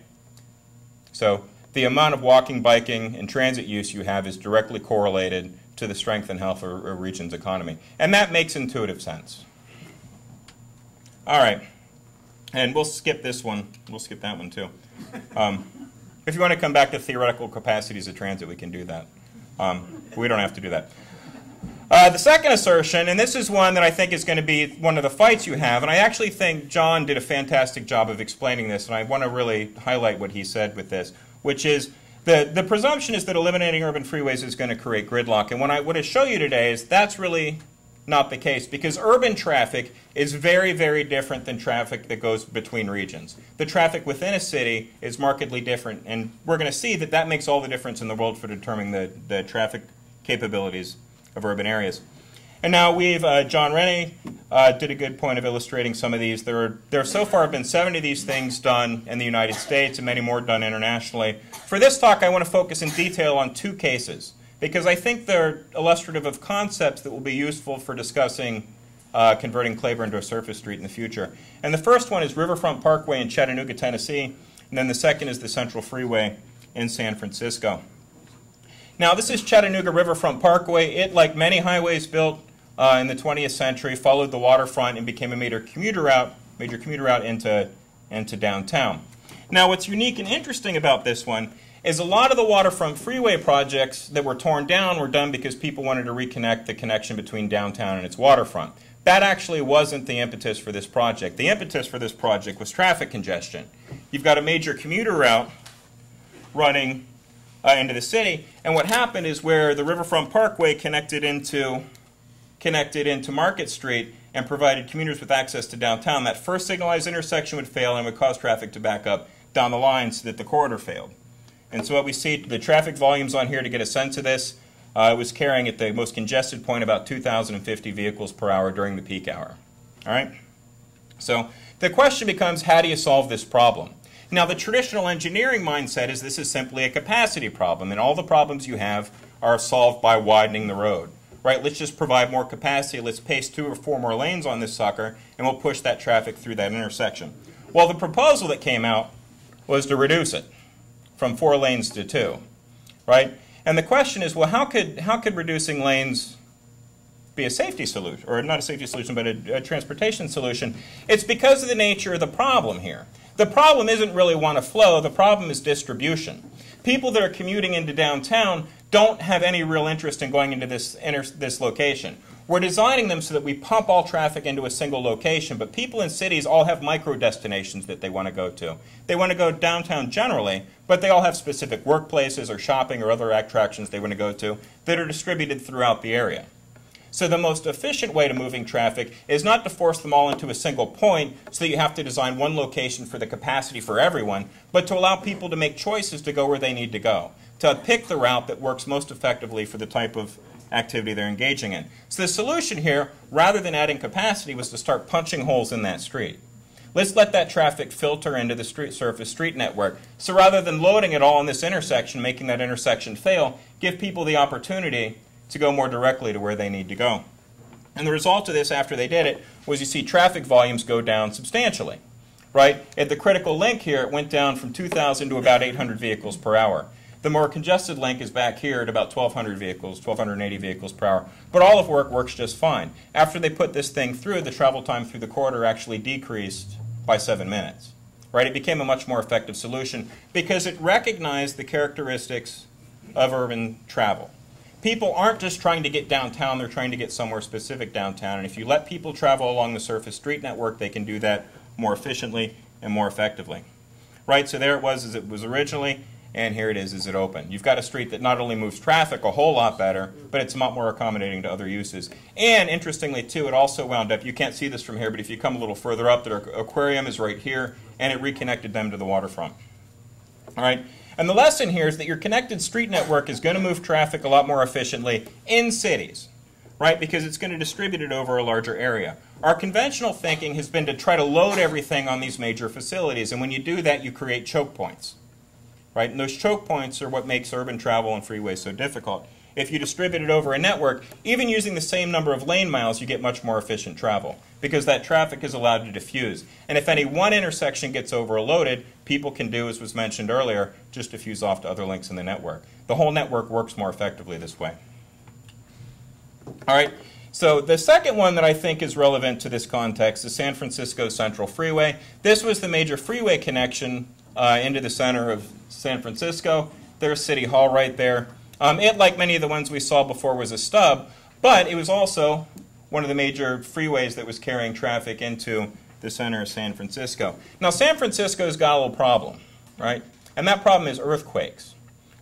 So the amount of walking, biking, and transit use you have is directly correlated to the strength and health of a region's economy. And that makes intuitive sense. All right. And we'll skip this one. We'll skip that one too. If you want to come back to theoretical capacities of transit, we can do that. We don't have to do that. The second assertion, and this is one that I think is going to be one of the fights you have, and I actually think John did a fantastic job of explaining this, and I want to really highlight what he said with this, which is the presumption is that eliminating urban freeways is going to create gridlock. And what I show you today is that's really not the case, because urban traffic is very, very different than traffic that goes between regions. The traffic within a city is markedly different, and we're going to see that that makes all the difference in the world for determining the traffic capabilities of urban areas. And now we've, John Rennie did a good point of illustrating some of these. There so far have been 70 of these things done in the United States and many more done internationally. For this talk, I want to focus in detail on 2 cases, because I think they're illustrative of concepts that will be useful for discussing converting Claiborne to a surface street in the future. And the first one is Riverfront Parkway in Chattanooga, Tennessee, and then the second is the Central Freeway in San Francisco. Now, this is Chattanooga Riverfront Parkway. It, like many highways built in the 20th century, followed the waterfront and became a major commuter route into downtown. Now, what's unique and interesting about this one is a lot of the waterfront freeway projects that were torn down were done because people wanted to reconnect the connection between downtown and its waterfront. That actually wasn't the impetus for this project. The impetus for this project was traffic congestion. You've got a major commuter route running into the city, and what happened is where the Riverfront Parkway connected into Market Street and provided commuters with access to downtown, that first signalized intersection would fail and would cause traffic to back up down the line so that the corridor failed. And so what we see, the traffic volumes on here to get a sense of this, it was carrying at the most congested point about 2,050 vehicles per hour during the peak hour. All right? So the question becomes, how do you solve this problem? Now, the traditional engineering mindset is this is simply a capacity problem, and all the problems you have are solved by widening the road. Right? Let's just provide more capacity. Let's paste 2 or 4 more lanes on this sucker, and we'll push that traffic through that intersection. Well, the proposal that came out was to reduce it from 4 lanes to 2, right? And the question is, well, how could reducing lanes be a safety solution, or not a safety solution, but a transportation solution? It's because of the nature of the problem here. The problem isn't really one of flow. The problem is distribution. People that are commuting into downtown don't have any real interest in going into this location. We're designing them so that we pump all traffic into a single location, but people in cities all have micro destinations that they want to go to. They want to go downtown generally, but they all have specific workplaces or shopping or other attractions they want to go to that are distributed throughout the area. So the most efficient way to moving traffic is not to force them all into a single point so that you have to design one location for the capacity for everyone, but to allow people to make choices to go where they need to go, to pick the route that works most effectively for the type of activity they're engaging in. So the solution here, rather than adding capacity, was to start punching holes in that street. Let's let that traffic filter into the surface street network. So rather than loading it all in this intersection, making that intersection fail, give people the opportunity to go more directly to where they need to go. And the result of this, after they did it, was you see traffic volumes go down substantially. Right? At the critical link here, it went down from 2,000 to about 800 vehicles per hour. The more congested link is back here at about 1,200 vehicles, 1,280 vehicles per hour. But all of work works just fine. After they put this thing through, the travel time through the corridor actually decreased by 7 minutes. Right? It became a much more effective solution because it recognized the characteristics of urban travel. People aren't just trying to get downtown, they're trying to get somewhere specific downtown. And if you let people travel along the surface street network, they can do that more efficiently and more effectively. Right? So there it was as it was originally. And here it is as it opened. You've got a street that not only moves traffic a whole lot better, but it's a lot more accommodating to other uses. And interestingly, too, it also wound up, you can't see this from here, but if you come a little further up, their aquarium is right here, and it reconnected them to the waterfront. All right? And the lesson here is that your connected street network is going to move traffic a lot more efficiently in cities, right? Because it's going to distribute it over a larger area. Our conventional thinking has been to try to load everything on these major facilities, and when you do that, you create choke points. Right? And those choke points are what makes urban travel and freeways so difficult. If you distribute it over a network, even using the same number of lane miles, you get much more efficient travel because that traffic is allowed to diffuse. And if any one intersection gets overloaded, people can do, as was mentioned earlier, just diffuse off to other links in the network. The whole network works more effectively this way. All right. So the second one that I think is relevant to this context is San Francisco Central Freeway. This was the major freeway connection into the center of San Francisco. There's City Hall right there. It, like many of the ones we saw before, was a stub, but it was also one of the major freeways that was carrying traffic into the center of San Francisco. Now, San Francisco's got a little problem, right? And that problem is earthquakes,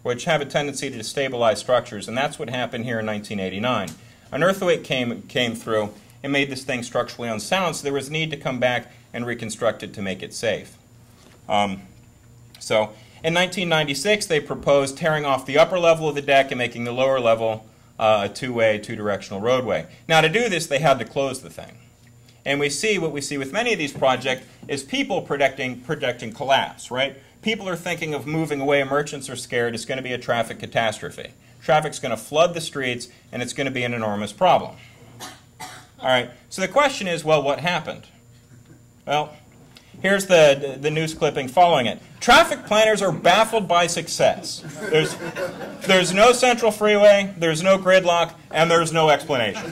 which have a tendency to destabilize structures, and that's what happened here in 1989. An earthquake came through and made this thing structurally unsound, so there was a need to come back and reconstruct it to make it safe. So in 1996, they proposed tearing off the upper level of the deck and making the lower level a two-way, two-directional roadway. Now, to do this, they had to close the thing. And what we see with many of these projects is people predicting collapse, right? People are thinking of moving away. Merchants are scared. It's going to be a traffic catastrophe. Traffic's going to flood the streets, and it's going to be an enormous problem. All right, so the question is, well, what happened? Well, Here's the news clipping following it. Traffic planners are baffled by success. There's no central freeway, there's no gridlock, and there's no explanation.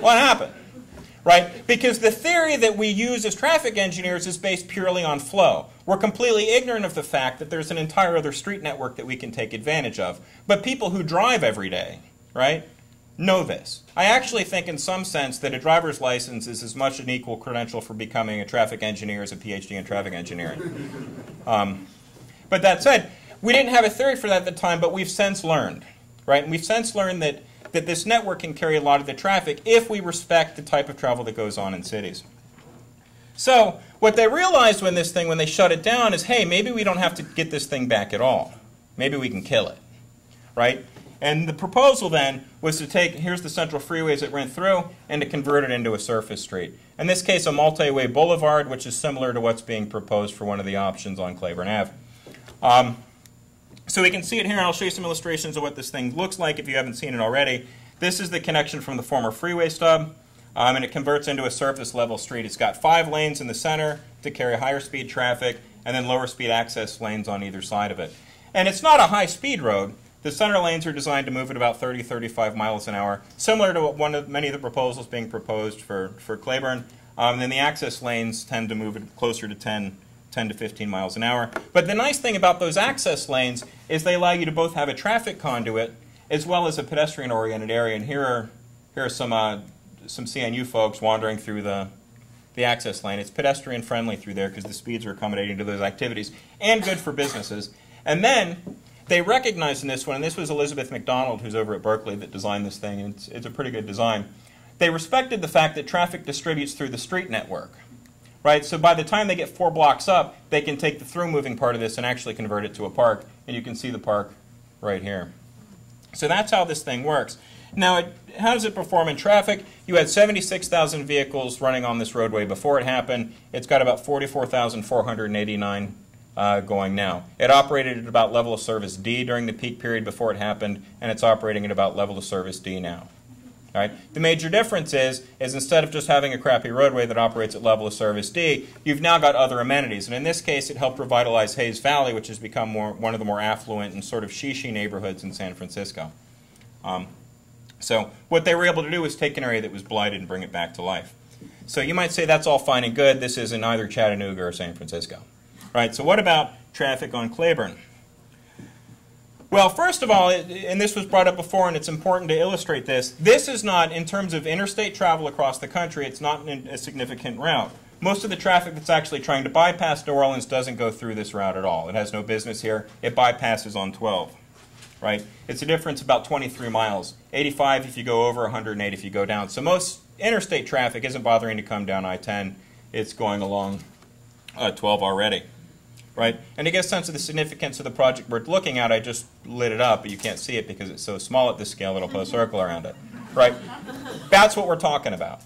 What happened? Right? Because the theory that we use as traffic engineers is based purely on flow. We're completely ignorant of the fact that there's an entire other street network that we can take advantage of. But people who drive every day, right, know this. I actually think in some sense that a driver's license is as much an equal credential for becoming a traffic engineer as a PhD in traffic engineering. But that said, we didn't have a theory for that at the time, but we've since learned, right? And we've since learned that this network can carry a lot of the traffic if we respect the type of travel that goes on in cities. So what they realized when they shut it down is, hey, maybe we don't have to get this thing back at all. Maybe we can kill it, right? And the proposal then was to take, here's the central freeways that went through, and to convert it into a surface street. In this case, a multi-way boulevard, which is similar to what's being proposed for one of the options on Claiborne Ave. So we can see it here, and I'll show you some illustrations of what this thing looks like if you haven't seen it already. This is the connection from the former freeway stub, and it converts into a surface level street. It's got 5 lanes in the center to carry higher speed traffic, and then lower speed access lanes on either side of it. And it's not a high speed road. The center lanes are designed to move at about 30-35 miles an hour, similar to many of the proposals being proposed for Claiborne. And then the access lanes tend to move at closer to 10 to 15 miles an hour. But the nice thing about those access lanes is they allow you to both have a traffic conduit as well as a pedestrian-oriented area. And here are some CNU folks wandering through the access lane. It's pedestrian-friendly through there because the speeds are accommodating to those activities and good for businesses. And then they recognized in this one, and this was Elizabeth McDonald, who's over at Berkeley, that designed this thing, and it's a pretty good design. They respected the fact that traffic distributes through the street network. Right? So by the time they get 4 blocks up, they can take the through-moving part of this and actually convert it to a park. And you can see the park right here. So that's how this thing works. Now, how does it perform in traffic? You had 76,000 vehicles running on this roadway before it happened. It's got about 44,489 going now. It operated at about level of service D during the peak period before it happened, and it's operating at about level of service D now. All right? The major difference is instead of just having a crappy roadway that operates at level of service D, you've now got other amenities. And in this case, it helped revitalize Hayes Valley, which has become one of the more affluent and sort of shishi neighborhoods in San Francisco. So what they were able to do was take an area that was blighted and bring it back to life. So you might say that's all fine and good. This is in either Chattanooga or San Francisco. Right? So what about traffic on Claiborne? Well, first of all, and this was brought up before, and it's important to illustrate this, this is not, in terms of interstate travel across the country, it's not a significant route. Most of the traffic that's actually trying to bypass New Orleans doesn't go through this route at all. It has no business here. It bypasses on 12. Right? It's a difference about 23 miles. 85 if you go over, 108 if you go down. So most interstate traffic isn't bothering to come down I-10. It's going along 12 already. Right? And to get a sense of the significance of the project we're looking at, I just lit it up, but you can't see it because it's so small at this scale it'll put a circle around it. Right? That's what we're talking about,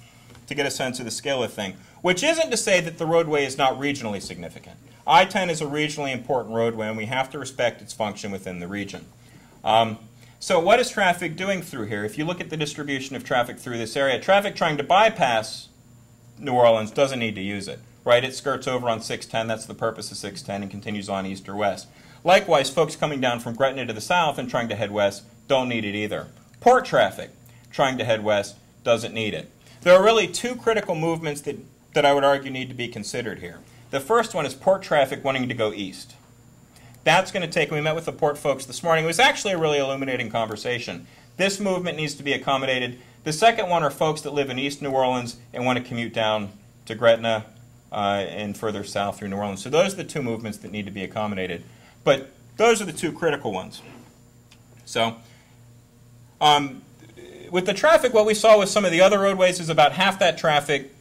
to get a sense of the scale of the thing. Which isn't to say that the roadway is not regionally significant. I-10 is a regionally important roadway, and we have to respect its function within the region. So what is traffic doing through here? If you look at the distribution of traffic through this area, traffic trying to bypass New Orleans doesn't need to use it. Right? It skirts over on 610. That's the purpose of 610 and continues on east or west. Likewise, folks coming down from Gretna to the south and trying to head west don't need it either. Port traffic trying to head west doesn't need it. There are really 2 critical movements that I would argue need to be considered here. The first one is port traffic wanting to go east. That's going to take, we met with the port folks this morning. It was actually a really illuminating conversation. This movement needs to be accommodated. The second one are folks that live in East New Orleans and want to commute down to Gretna and further south through New Orleans. So those are the 2 movements that need to be accommodated. But those are the 2 critical ones. So with the traffic, what we saw with some of the other roadways is about half that traffic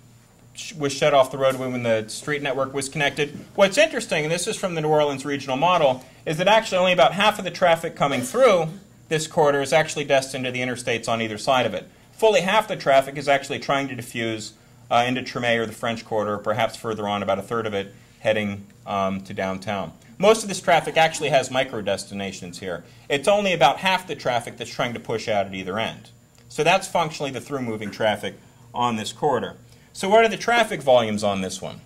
was shut off the roadway when the street network was connected. What's interesting, and this is from the New Orleans regional model, is that actually only about half of the traffic coming through this corridor is actually destined to the interstates on either side of it. Fully half the traffic is actually trying to diffuse into Tremé or the French Quarter, or perhaps further on, about a third of it heading to downtown. Most of this traffic actually has micro-destinations here. It's only about half the traffic that's trying to push out at either end. So that's functionally the through-moving traffic on this corridor. So what are the traffic volumes on this one?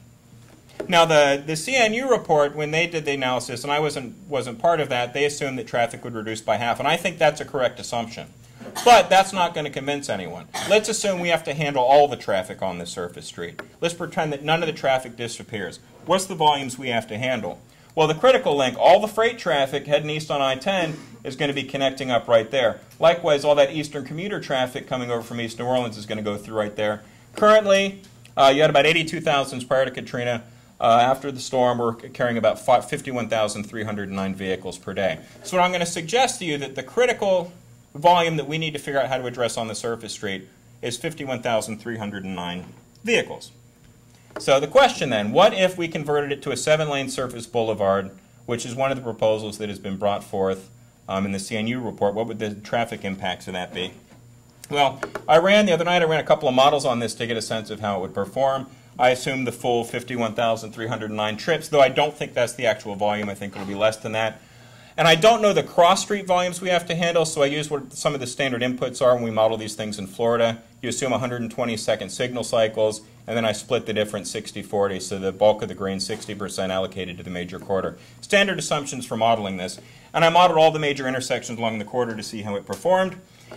Now, the CNU report, when they did the analysis, and I wasn't part of that, they assumed that traffic would reduce by half, and I think that's a correct assumption. But that's not going to convince anyone. Let's assume we have to handle all the traffic on this surface street. Let's pretend that none of the traffic disappears. What's the volumes we have to handle? Well, the critical link, all the freight traffic heading east on I-10 is going to be connecting up right there. Likewise, all that eastern commuter traffic coming over from East New Orleans is going to go through right there. Currently, you had about 82,000 prior to Katrina. After the storm, we're carrying about 51,309 vehicles per day. So what I'm going to suggest to you that the critical volume that we need to figure out how to address on the surface street is 51,309 vehicles. So the question then, what if we converted it to a 7-lane surface boulevard, which is one of the proposals that has been brought forth in the CNU report? What would the traffic impacts of that be? Well, the other night I ran a couple of models on this to get a sense of how it would perform. I assumed the full 51,309 trips, though I don't think that's the actual volume. I think it'll be less than that. And I don't know the cross-street volumes we have to handle, so I use what some of the standard inputs are when we model these things in Florida. You assume 120-second signal cycles, and then I split the difference 60-40, so the bulk of the green, 60% allocated to the major corridor. Standard assumptions for modeling this. And I modeled all the major intersections along the corridor to see how it performed.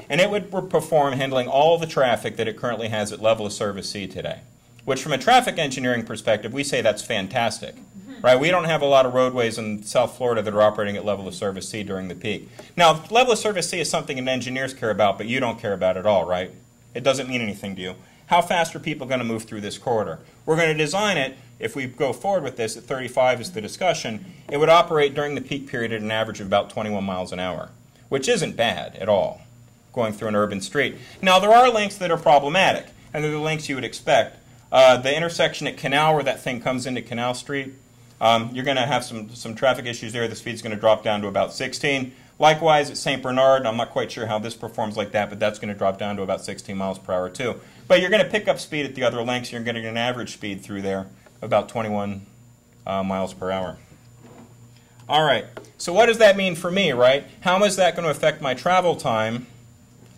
And it would perform handling all the traffic that it currently has at level of service C today, which from a traffic engineering perspective, we say that's fantastic. Right? We don't have a lot of roadways in South Florida that are operating at level of service C during the peak. Now, level of service C is something that engineers care about, but you don't care about at all, right? It doesn't mean anything to you. How fast are people going to move through this corridor? We're going to design it, if we go forward with this, at 35 is the discussion, it would operate during the peak period at an average of about 21 miles an hour, which isn't bad at all, going through an urban street. Now, there are links that are problematic, and they're the links you would expect. The intersection at Canal, where that thing comes into Canal Street, you're going to have some traffic issues there. The speed's going to drop down to about 16. Likewise, at St. Bernard, I'm not quite sure how this performs like that, but that's going to drop down to about 16 miles per hour too. But you're going to pick up speed at the other links. You're going to get an average speed through there of about 21 miles per hour. All right, so what does that mean for me, right? How is that going to affect my travel time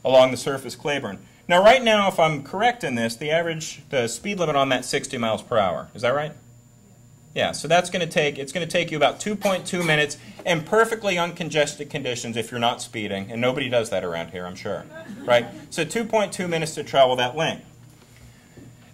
along the surface Claiborne? Now, right now, if I'm correct in this, the speed limit on that 60 miles per hour. Is that right? Yeah, so it's going to take you about 2.2 minutes in perfectly uncongested conditions if you're not speeding, and nobody does that around here, I'm sure, right? So 2.2 minutes to travel that length.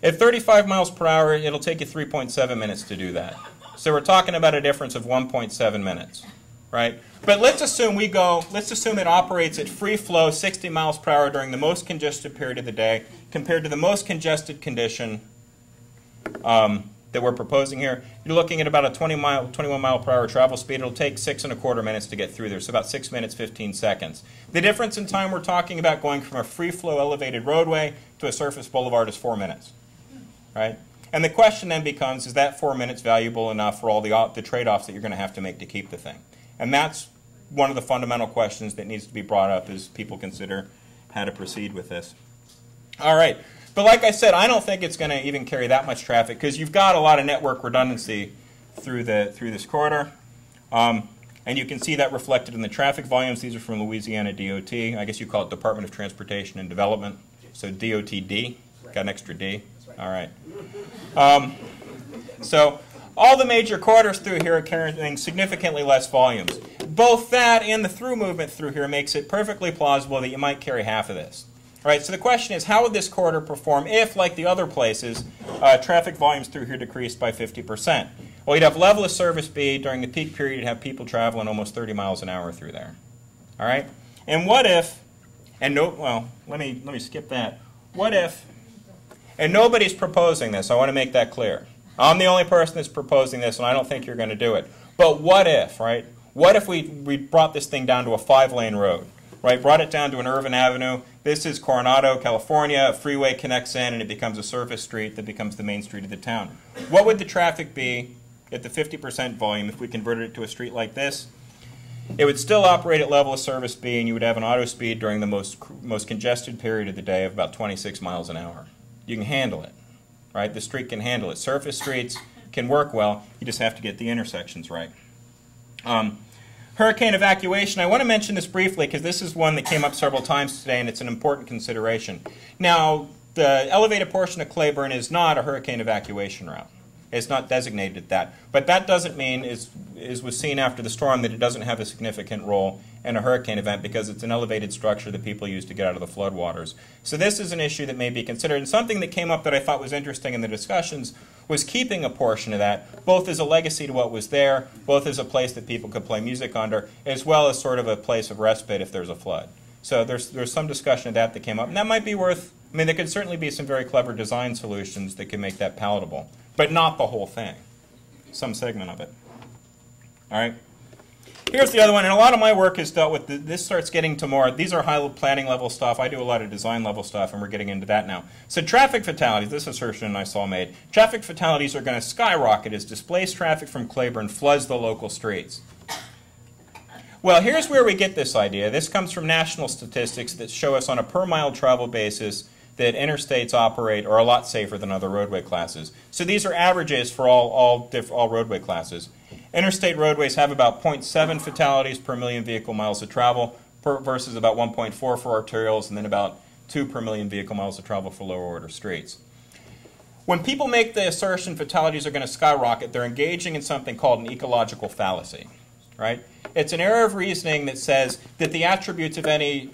At 35 miles per hour, it'll take you 3.7 minutes to do that. So we're talking about a difference of 1.7 minutes, right? But let's assume it operates at free flow 60 miles per hour during the most congested period of the day compared to the most congested condition that we're proposing here. You're looking at about a 21 mile per hour travel speed. It'll take 6.25 minutes to get through there, so about 6 minutes, 15 seconds. The difference in time we're talking about going from a free flow elevated roadway to a surface boulevard is 4 minutes, right? And the question then becomes, is that 4 minutes valuable enough for all the trade-offs that you're going to have to make to keep the thing? And that's one of the fundamental questions that needs to be brought up as people consider how to proceed with this. All right. But like I said, I don't think it's going to even carry that much traffic because you've got a lot of network redundancy through this corridor. And you can see that reflected in the traffic volumes. These are from Louisiana DOT. I guess you call it Department of Transportation and Development. So DOTD. Got an extra D. All right. So all the major corridors through here are carrying significantly less volumes. Both that and the through movement through here makes it perfectly plausible that you might carry half of this. All right, so the question is, how would this corridor perform if, like the other places, traffic volumes through here decreased by 50%? Well, you'd have level of service B. During the peak period, you'd have people traveling almost 30 miles an hour through there. All right? And what if, and no, well, let me skip that. What if, and nobody's proposing this. I want to make that clear. I'm the only person that's proposing this, and I don't think you're going to do it. But what if, right? What if we brought this thing down to a 5-lane road? Right, brought it down to an urban avenue. This is Coronado, California. A freeway connects in, and it becomes a surface street that becomes the main street of the town. What would the traffic be at the 50% volume if we converted it to a street like this? It would still operate at level of service B, and you would have an auto speed during the most congested period of the day of about 26 miles an hour. You can handle it, right? The street can handle it. Surface streets can work well. You just have to get the intersections right. Hurricane evacuation, I want to mention this briefly because this is one that came up several times today and it's an important consideration. Now, the elevated portion of Claiborne is not a hurricane evacuation route. It's not designated that. But that doesn't mean, as was seen after the storm, that it doesn't have a significant role in a hurricane event because it's an elevated structure that people use to get out of the floodwaters. So this is an issue that may be considered. And something that came up that I thought was interesting in the discussions was keeping a portion of that, both as a legacy to what was there, both as a place that people could play music under, as well as sort of a place of respite if there's a flood. So there's some discussion of that came up. And that might be worth, I mean, there could certainly be some very clever design solutions that can make that palatable, but not the whole thing, some segment of it. All right. Here's the other one, and a lot of my work has dealt with, this starts getting to more, these are high planning level stuff. I do a lot of design level stuff, and we're getting into that now. So traffic fatalities, this assertion I saw made, traffic fatalities are going to skyrocket as displaced traffic from Claiborne floods the local streets. Well, here's where we get this idea. This comes from national statistics that show us on a per mile travel basis that interstates operate are a lot safer than other roadway classes. So these are averages for all roadway classes. Interstate roadways have about 0.7 fatalities per million vehicle miles of travel versus about 1.4 for arterials and then about 2 per million vehicle miles of travel for lower order streets. When people make the assertion fatalities are going to skyrocket, they're engaging in something called an ecological fallacy, right? It's an error of reasoning that says that the attributes of any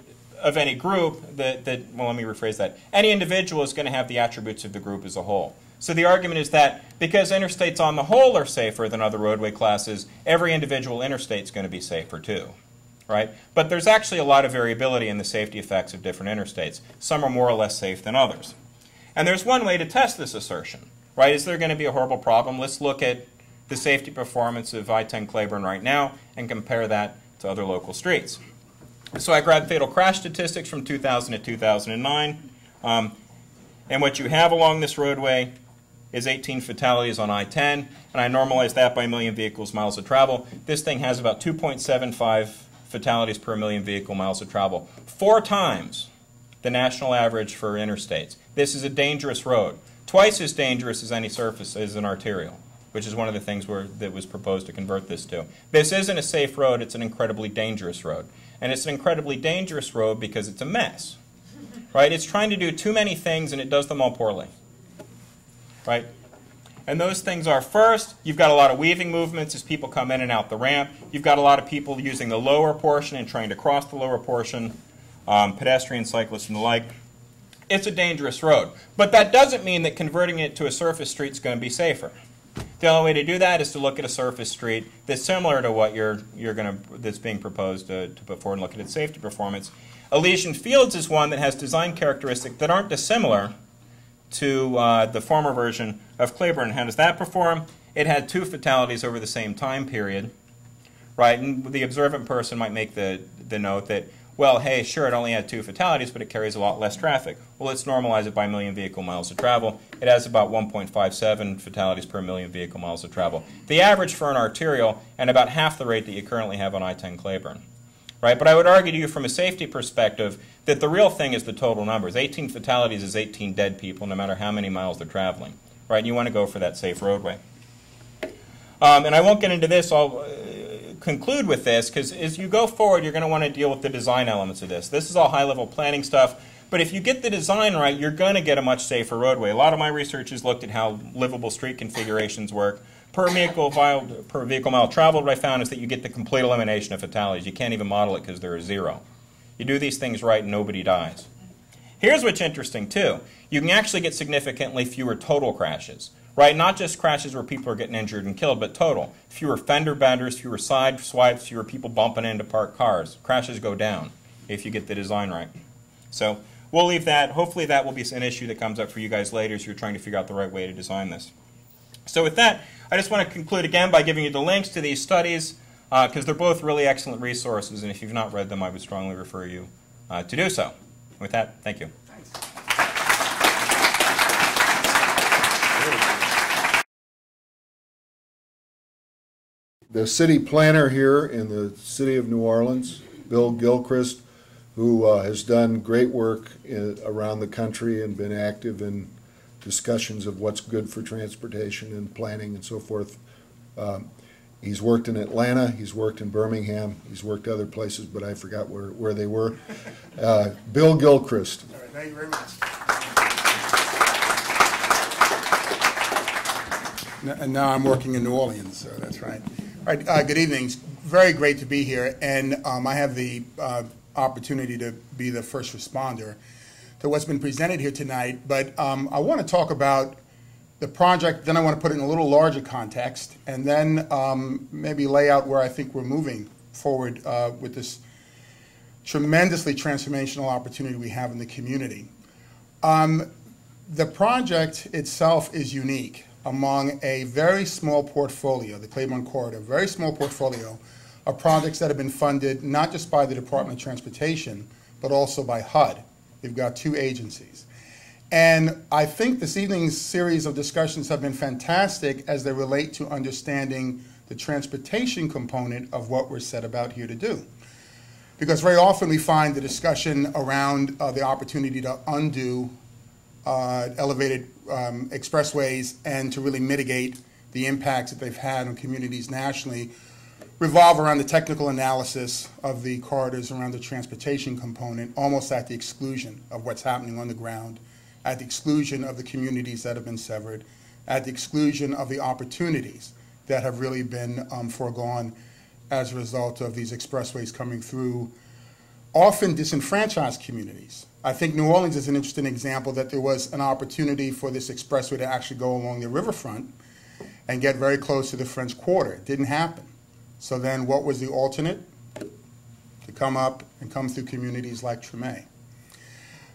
group well, let me rephrase that. Any individual is going to have the attributes of the group as a whole. So the argument is that because interstates on the whole are safer than other roadway classes, every individual interstate is going to be safer too, right? But there's actually a lot of variability in the safety effects of different interstates. Some are more or less safe than others. And there's one way to test this assertion, right? Is there going to be a horrible problem? Let's look at the safety performance of I-10 Claiborne right now and compare that to other local streets. So I grabbed fatal crash statistics from 2000 to 2009. And what you have along this roadway is 18 fatalities on I-10, and I normalized that by a million vehicles miles of travel. This thing has about 2.75 fatalities per million vehicle miles of travel, 4 times the national average for interstates. This is a dangerous road, twice as dangerous as any surface as an arterial, which is one of the things that was proposed to convert this to. This isn't a safe road, it's an incredibly dangerous road. And it's an incredibly dangerous road because it's a mess, right? It's trying to do too many things and it does them all poorly, right? And those things are, first, you've got a lot of weaving movements as people come in and out the ramp. You've got a lot of people using the lower portion and trying to cross the lower portion, pedestrians, cyclists, and the like. It's a dangerous road. But that doesn't mean that converting it to a surface street is going to be safer. The only way to do that is to look at a surface street that's similar to what that's being proposed to put forward and look at its safety performance. Elysian Fields is one that has design characteristics that aren't dissimilar to the former version of Claiborne. How does that perform? It had 2 fatalities over the same time period, right? And the observant person might make the note that, well, hey, sure, it only had 2 fatalities, but it carries a lot less traffic. Well, let's normalize it by a million vehicle miles of travel. It has about 1.57 fatalities per million vehicle miles of travel. The average for an arterial, and about half the rate that you currently have on I-10 Claiborne. Right? But I would argue to you from a safety perspective that the real thing is the total numbers. 18 fatalities is 18 dead people, no matter how many miles they're traveling. Right? And you want to go for that safe roadway. And I won't get into this. I'll conclude with this, because as you go forward, you're going to want to deal with the design elements of this. This is all high-level planning stuff. But if you get the design right, you're going to get a much safer roadway. A lot of my research has looked at how livable street configurations work. Per vehicle mile traveled, what I found is that you get the complete elimination of fatalities. You can't even model it because there are 0. You do these things right and nobody dies. Here's what's interesting too. You can actually get significantly fewer total crashes. Right? Not just crashes where people are getting injured and killed, but total. Fewer fender benders, fewer side swipes, fewer people bumping into parked cars. Crashes go down if you get the design right. So we'll leave that. Hopefully that will be an issue that comes up for you guys later as you're trying to figure out the right way to design this. So with that, I just want to conclude again by giving you the links to these studies because they're both really excellent resources, and if you've not read them, I would strongly refer you to do so. With that, thank you. The city planner here in the city of New Orleans, Bill Gilchrist, who has done great work around the country and been active in discussions of what's good for transportation and planning and so forth. He's worked in Atlanta, he's worked in Birmingham, he's worked other places, but I forgot where they were. Bill Gilchrist. All right, thank you very much. And now I'm working in New Orleans, so that's right. All right, good evening. It's very great to be here, and I have the opportunity to be the first responder to what's been presented here tonight. But I want to talk about the project, then I want to put it in a little larger context, and then maybe lay out where I think we're moving forward with this tremendously transformational opportunity we have in the community. The project itself is unique among a very small portfolio, the Claiborne Corridor, very small portfolio of projects that have been funded not just by the Department of Transportation, but also by HUD. We've got two agencies. And I think this evening's series of discussions have been fantastic as they relate to understanding the transportation component of what we're set about here to do. Because very often we find the discussion around the opportunity to undo elevated expressways and to really mitigate the impacts that they've had on communities nationally revolve around the technical analysis of the corridors around the transportation component, almost at the exclusion of what's happening on the ground, at the exclusion of the communities that have been severed, at the exclusion of the opportunities that have really been foregone as a result of these expressways coming through often disenfranchised communities. I think New Orleans is an interesting example that there was an opportunity for this expressway to actually go along the riverfront and get very close to the French Quarter. It didn't happen. So then what was the alternate? To come up and come through communities like Tremé.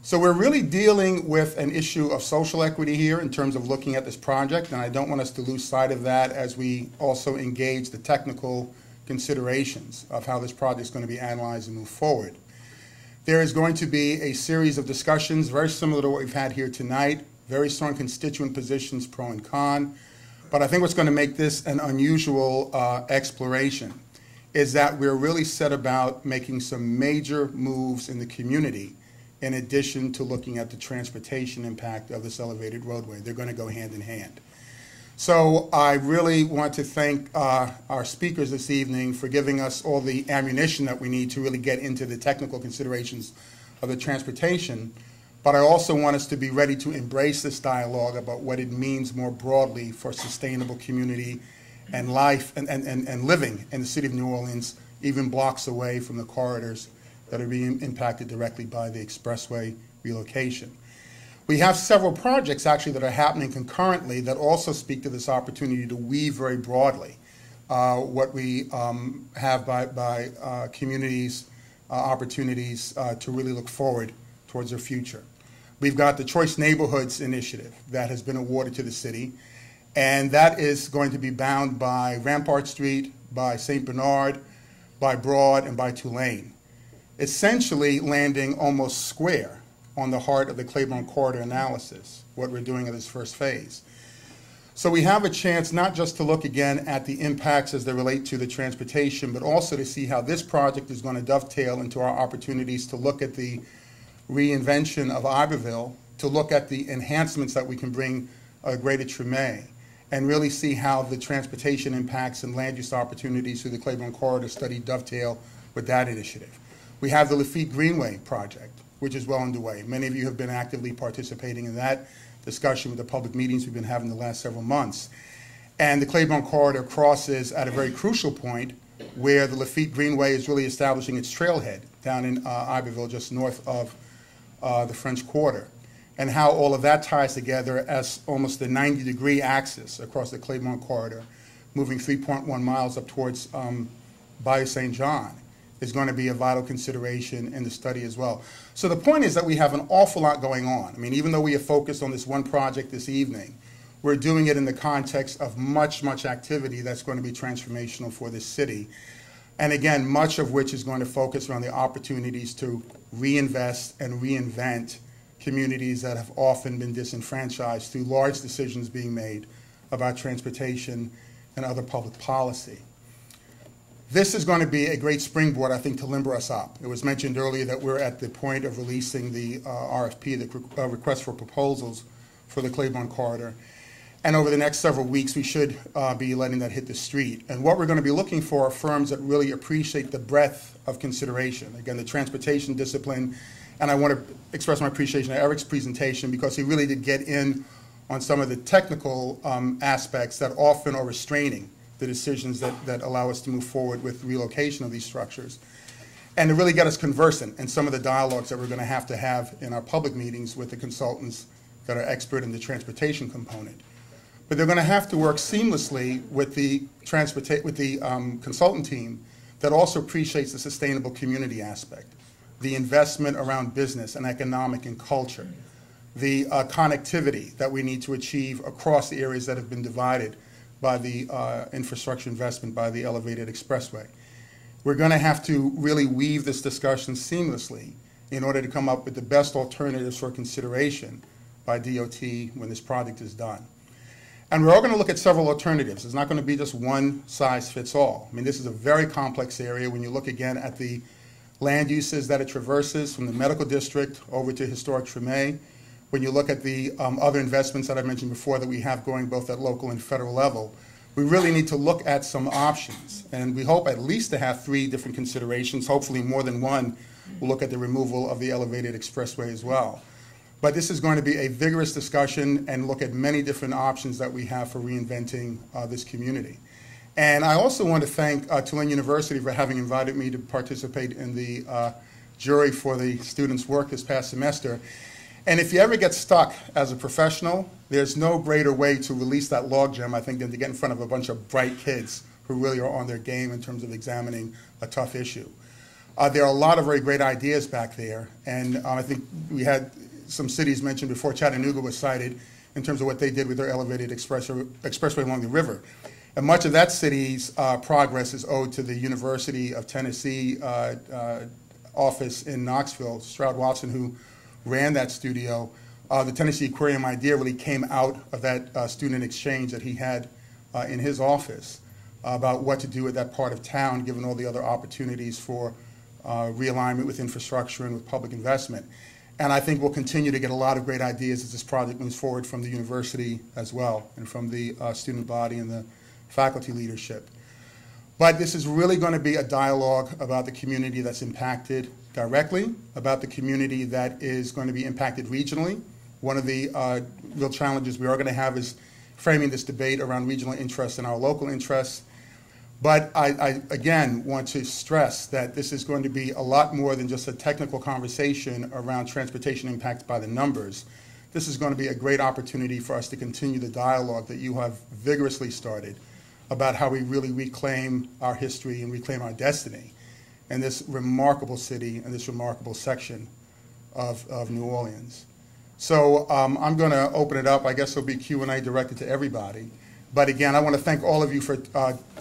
So we're really dealing with an issue of social equity here in terms of looking at this project, and I don't want us to lose sight of that as we also engage the technical considerations of how this project is going to be analyzed and move forward. There is going to be a series of discussions very similar to what we've had here tonight, very strong constituent positions, pro and con. But I think what's going to make this an unusual exploration is that we're really set about making some major moves in the community in addition to looking at the transportation impact of this elevated roadway. They're going to go hand in hand. So I really want to thank our speakers this evening for giving us all the ammunition that we need to really get into the technical considerations of the transportation. But I also want us to be ready to embrace this dialogue about what it means more broadly for sustainable community and life and living in the city of New Orleans, even blocks away from the corridors that are being impacted directly by the expressway relocation. We have several projects actually that are happening concurrently that also speak to this opportunity to weave very broadly what we have by communities, opportunities to really look forward towards their future. We've got the Choice Neighborhoods Initiative that has been awarded to the city, and that is going to be bound by Rampart Street, by St. Bernard, by Broad, and by Tulane, essentially landing almost square on the heart of the Claiborne Corridor analysis, what we're doing in this first phase. So we have a chance not just to look again at the impacts as they relate to the transportation, but also to see how this project is going to dovetail into our opportunities to look at the reinvention of Iberville, to look at the enhancements that we can bring Greater Tremé, and really see how the transportation impacts and land use opportunities through the Claiborne Corridor study dovetail with that initiative. We have the Leafy Greenway project, which is well underway. Many of you have been actively participating in that discussion with the public meetings we've been having the last several months. And the Claiborne Corridor crosses at a very crucial point where the Lafitte Greenway is really establishing its trailhead down in Iberville, just north of the French Quarter, and how all of that ties together as almost a 90-degree axis across the Claiborne Corridor, moving 3.1 miles up towards Bayou St. John, is going to be a vital consideration in the study as well. So the point is that we have an awful lot going on. I mean, even though we have focused on this one project this evening, we're doing it in the context of much, much activity that's going to be transformational for this city. And again, much of which is going to focus around the opportunities to reinvest and reinvent communities that have often been disenfranchised through large decisions being made about transportation and other public policy. This is going to be a great springboard, I think, to limber us up. It was mentioned earlier that we're at the point of releasing the RFP, the request for proposals for the Claiborne Corridor. And over the next several weeks, we should be letting that hit the street. And what we're going to be looking for are firms that really appreciate the breadth of consideration. Again, the transportation discipline. And I want to express my appreciation to Eric's presentation because he really did get in on some of the technical aspects that often are restraining the decisions that allow us to move forward with relocation of these structures, and to really get us conversant in some of the dialogues that we're going to have in our public meetings with the consultants that are expert in the transportation component. But they're going to have to work seamlessly with the consultant team that also appreciates the sustainable community aspect, the investment around business and economic and culture, the connectivity that we need to achieve across the areas that have been divided by the infrastructure investment by the elevated expressway. We're going to have to really weave this discussion seamlessly in order to come up with the best alternatives for consideration by DOT when this project is done. And we're all going to look at several alternatives. It's not going to be just one size fits all. I mean, this is a very complex area when you look again at the land uses that it traverses from the medical district over to historic Treme. When you look at the other investments that I mentioned before that we have going both at local and federal level, we really need to look at some options. And we hope at least to have 3 different considerations. Hopefully more than one will look at the removal of the elevated expressway as well. But this is going to be a vigorous discussion and look at many different options that we have for reinventing this community. And I also want to thank Tulane University for having invited me to participate in the jury for the students' work this past semester. And if you ever get stuck as a professional, there's no greater way to release that logjam, I think, than to get in front of a bunch of bright kids who really are on their game in terms of examining a tough issue. There are a lot of very great ideas back there, and I think we had some cities mentioned before. Chattanooga was cited in terms of what they did with their elevated expressway along the river. And much of that city's progress is owed to the University of Tennessee office in Knoxville, Stroud Watson, who ran that studio. The Tennessee Aquarium idea really came out of that student exchange that he had in his office about what to do with that part of town, given all the other opportunities for realignment with infrastructure and with public investment. And I think we'll continue to get a lot of great ideas as this project moves forward from the university as well, and from the student body and the faculty leadership. But this is really going to be a dialogue about the community that's impacted directly, about the community that is going to be impacted regionally. One of the real challenges we are going to have is framing this debate around regional interests and our local interests. But I again want to stress that this is going to be a lot more than just a technical conversation around transportation impacts by the numbers. This is going to be a great opportunity for us to continue the dialogue that you have vigorously started about how we really reclaim our history and reclaim our destiny in this remarkable city and this remarkable section of New Orleans. So I'm going to open it up. I guess there'll be Q&A directed to everybody. But again, I want to thank all of you for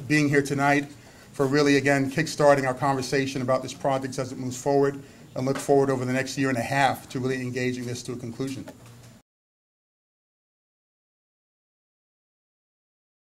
being here tonight, for really, again, kickstarting our conversation about this project as it moves forward, and look forward over the next year and a half to really engaging this to a conclusion.